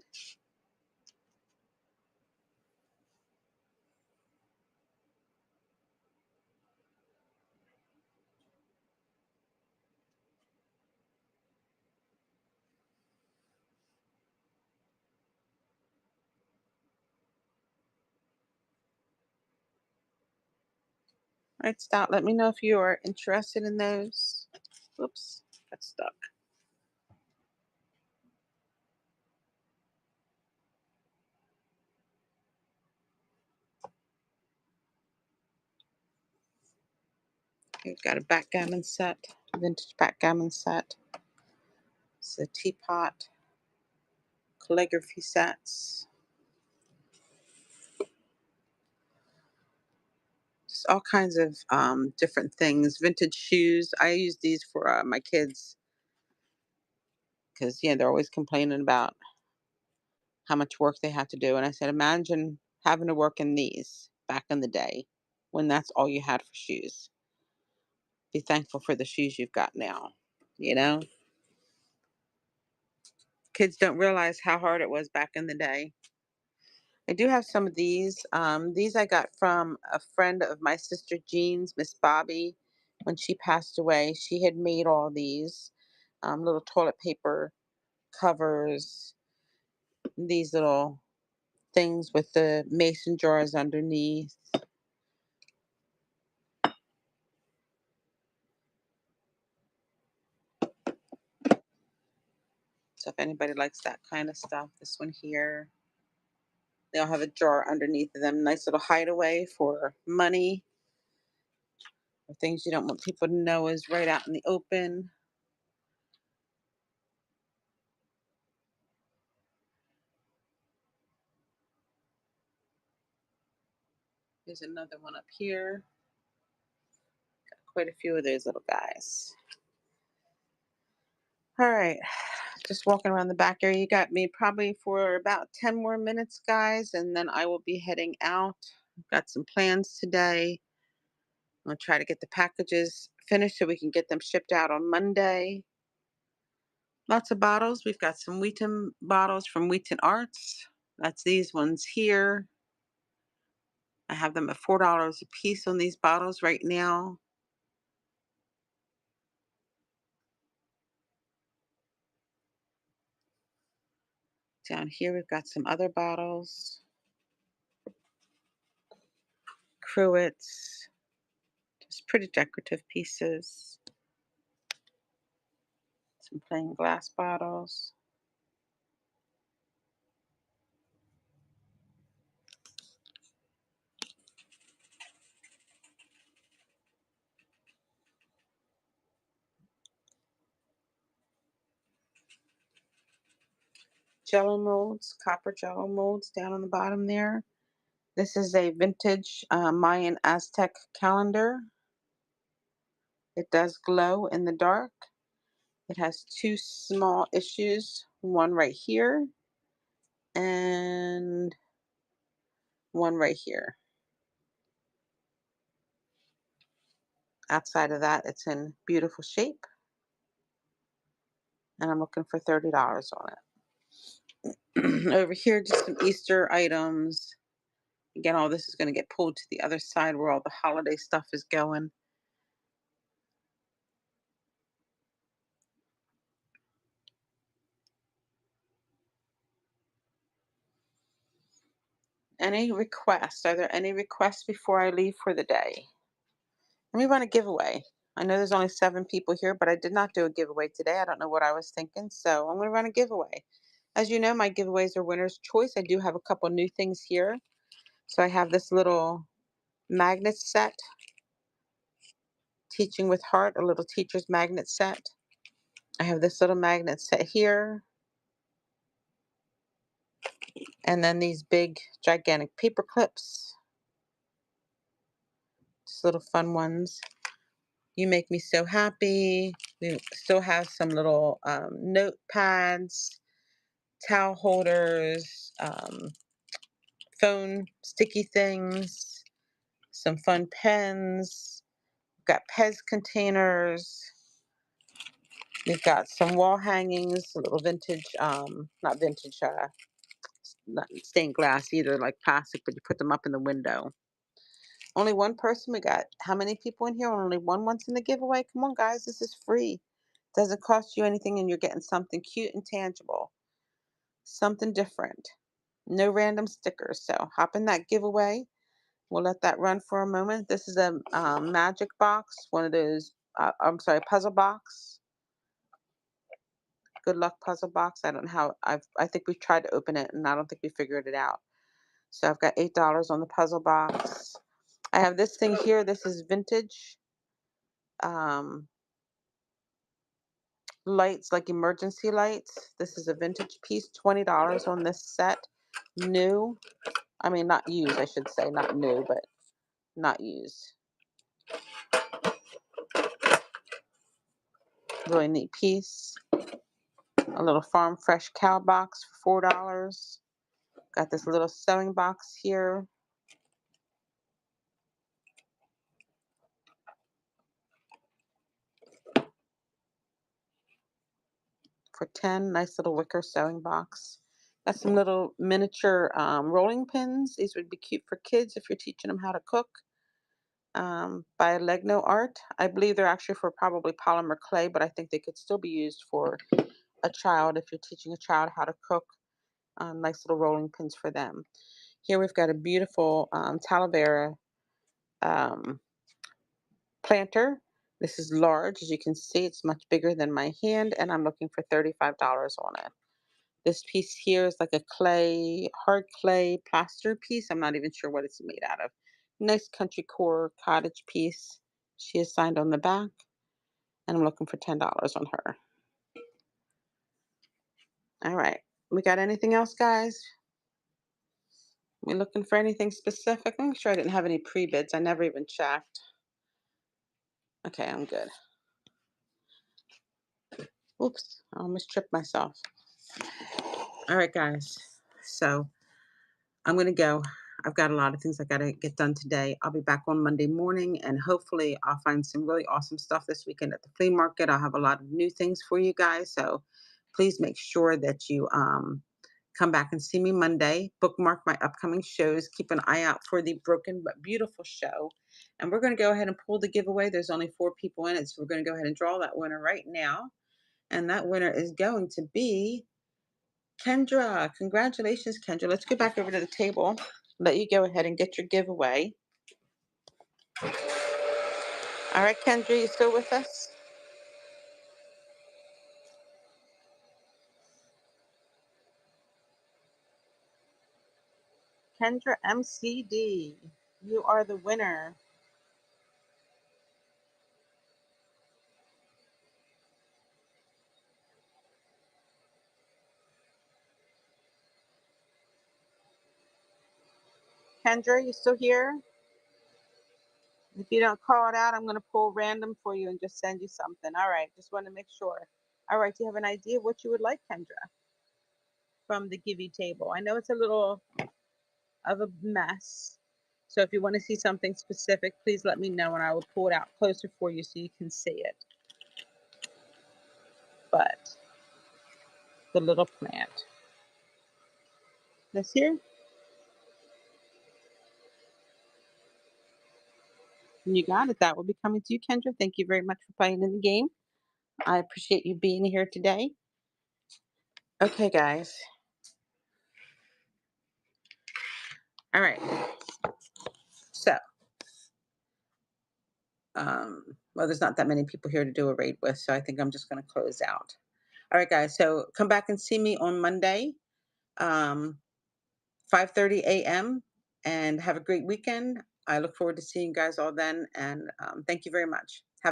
All right, stop. Let me know if you are interested in those. Oops, got stuck. We've got a backgammon set, vintage backgammon set. It's a teapot, calligraphy sets. Just all kinds of different things. Vintage shoes. I use these for my kids because they're always complaining about how much work they have to do. And I said, imagine having to work in these back in the day when that's all you had for shoes. Be thankful for the shoes you've got now. You know, kids don't realize how hard it was back in the day. I do have some of these. These I got from a friend of my sister Jean's, Miss Bobby. When she passed away, she had made all these little toilet paper covers, these little things with the mason jars underneath. So if anybody likes that kind of stuff, this one here, they'll have a jar underneath of them. Nice little hideaway for money or things you don't want people to know is right out in the open. Here's another one up here. Got quite a few of those little guys. All right, just walking around the back area. You got me probably for about 10 more minutes, guys, and then I will be heading out. Got some plans today. I'm going to try to get the packages finished so we can get them shipped out on Monday. Lots of bottles. We've got some Wheaton bottles from Wheaton Arts. That's these ones here. I have them at $4 a piece on these bottles right now. Down here, we've got some other bottles. Cruets. Just pretty decorative pieces. Some plain glass bottles. Jello molds, copper jello molds down on the bottom there. This is a vintage Mayan Aztec calendar. It does glow in the dark. It has two small issues, one right here and one right here. Outside of that, it's in beautiful shape, and I'm looking for $30 on it. Over here, just some Easter items. Again, all this is going to get pulled to the other side where all the holiday stuff is going. Any requests? Are there any requests before I leave for the day? Let me run a giveaway. I know there's only 7 people here, but I did not do a giveaway today. I don't know what I was thinking, so I'm going to run a giveaway. As you know, my giveaways are winner's choice. I do have a couple new things here. So I have this little magnet set, Teaching with Heart, a little teacher's magnet set. I have this little magnet set here, and then these big, gigantic paper clips. Just little fun ones. You make me so happy. We still have some little notepads, towel holders, phone sticky things, some fun pens. We've got Pez containers. We've got some wall hangings, a little vintage, not vintage, not stained glass either, like plastic, but you put them up in the window. Only one person. We got how many people in here? Only one wants in the giveaway. Come on, guys, this is free. Doesn't cost you anything, and you're getting something cute and tangible, something different. No random stickers. So hop in that giveaway. We'll let that run for a moment. This is a magic box, one of those. I'm sorry, puzzle box. Good luck puzzle box. I don't know how. I think we've tried to open it, and I don't think we figured it out. So I've got $8 on the puzzle box. I have this thing here. This is vintage. Um, Lights, like emergency lights. This is a vintage piece, $20 on this set. New. I mean, not used, I should say. Not new, but not used. Really neat piece. A little farm fresh cow box for $4. Got this little sewing box here. for 10. Nice little wicker sewing box. Got some little miniature rolling pins. These would be cute for kids if you're teaching them how to cook. By Legno Art. I believe they're actually for probably polymer clay, but I think they could still be used for a child if you're teaching a child how to cook. Nice little rolling pins for them. Here we've got a beautiful Talavera um, planter. This is large. As you can see, it's much bigger than my hand, and I'm looking for $35 on it. This piece here is like a clay, hard clay plaster piece. I'm not even sure what it's made out of. Nice country core cottage piece. She is signed on the back, and I'm looking for $10 on her. All right. We got anything else, guys? We looking for anything specific? I'm sure I didn't have any pre-bids. I never even checked. Okay, I'm good. Oops, I almost tripped myself. All right, guys. So I'm going to go. I've got a lot of things I got to get done today. I'll be back on Monday morning, and hopefully I'll find some really awesome stuff this weekend at the flea market. I'll have a lot of new things for you guys. So please make sure that you come back and see me Monday. Bookmark my upcoming shows. Keep an eye out for the Broken but Beautiful show. And we're going to go ahead and pull the giveaway. There's only 4 people in it, so we're going to go ahead and draw that winner right now. And that winner is going to be Kendra. Congratulations, Kendra. Let's go back over to the table. Let you go ahead and get your giveaway. All right, Kendra, you still with us? Kendra MCD, you are the winner. Kendra, you still here? If you don't call it out, I'm going to pull random for you and just send you something. All right, just want to make sure. All right, do you have an idea of what you would like, Kendra, from the Give You table? I know it's a little of a mess. So if you want to see something specific, please let me know and I will pull it out closer for you so you can see it. But the little plant. This here? You got it. That will be coming to you, Kendra. Thank you very much for playing in the game. I appreciate you being here today. Okay, guys. All right. So, well, there's not that many people here to do a raid with, so I think I'm just going to close out. All right, guys. So come back and see me on Monday, um, 5:30 a.m. and have a great weekend. I look forward to seeing you guys all then, and thank you very much.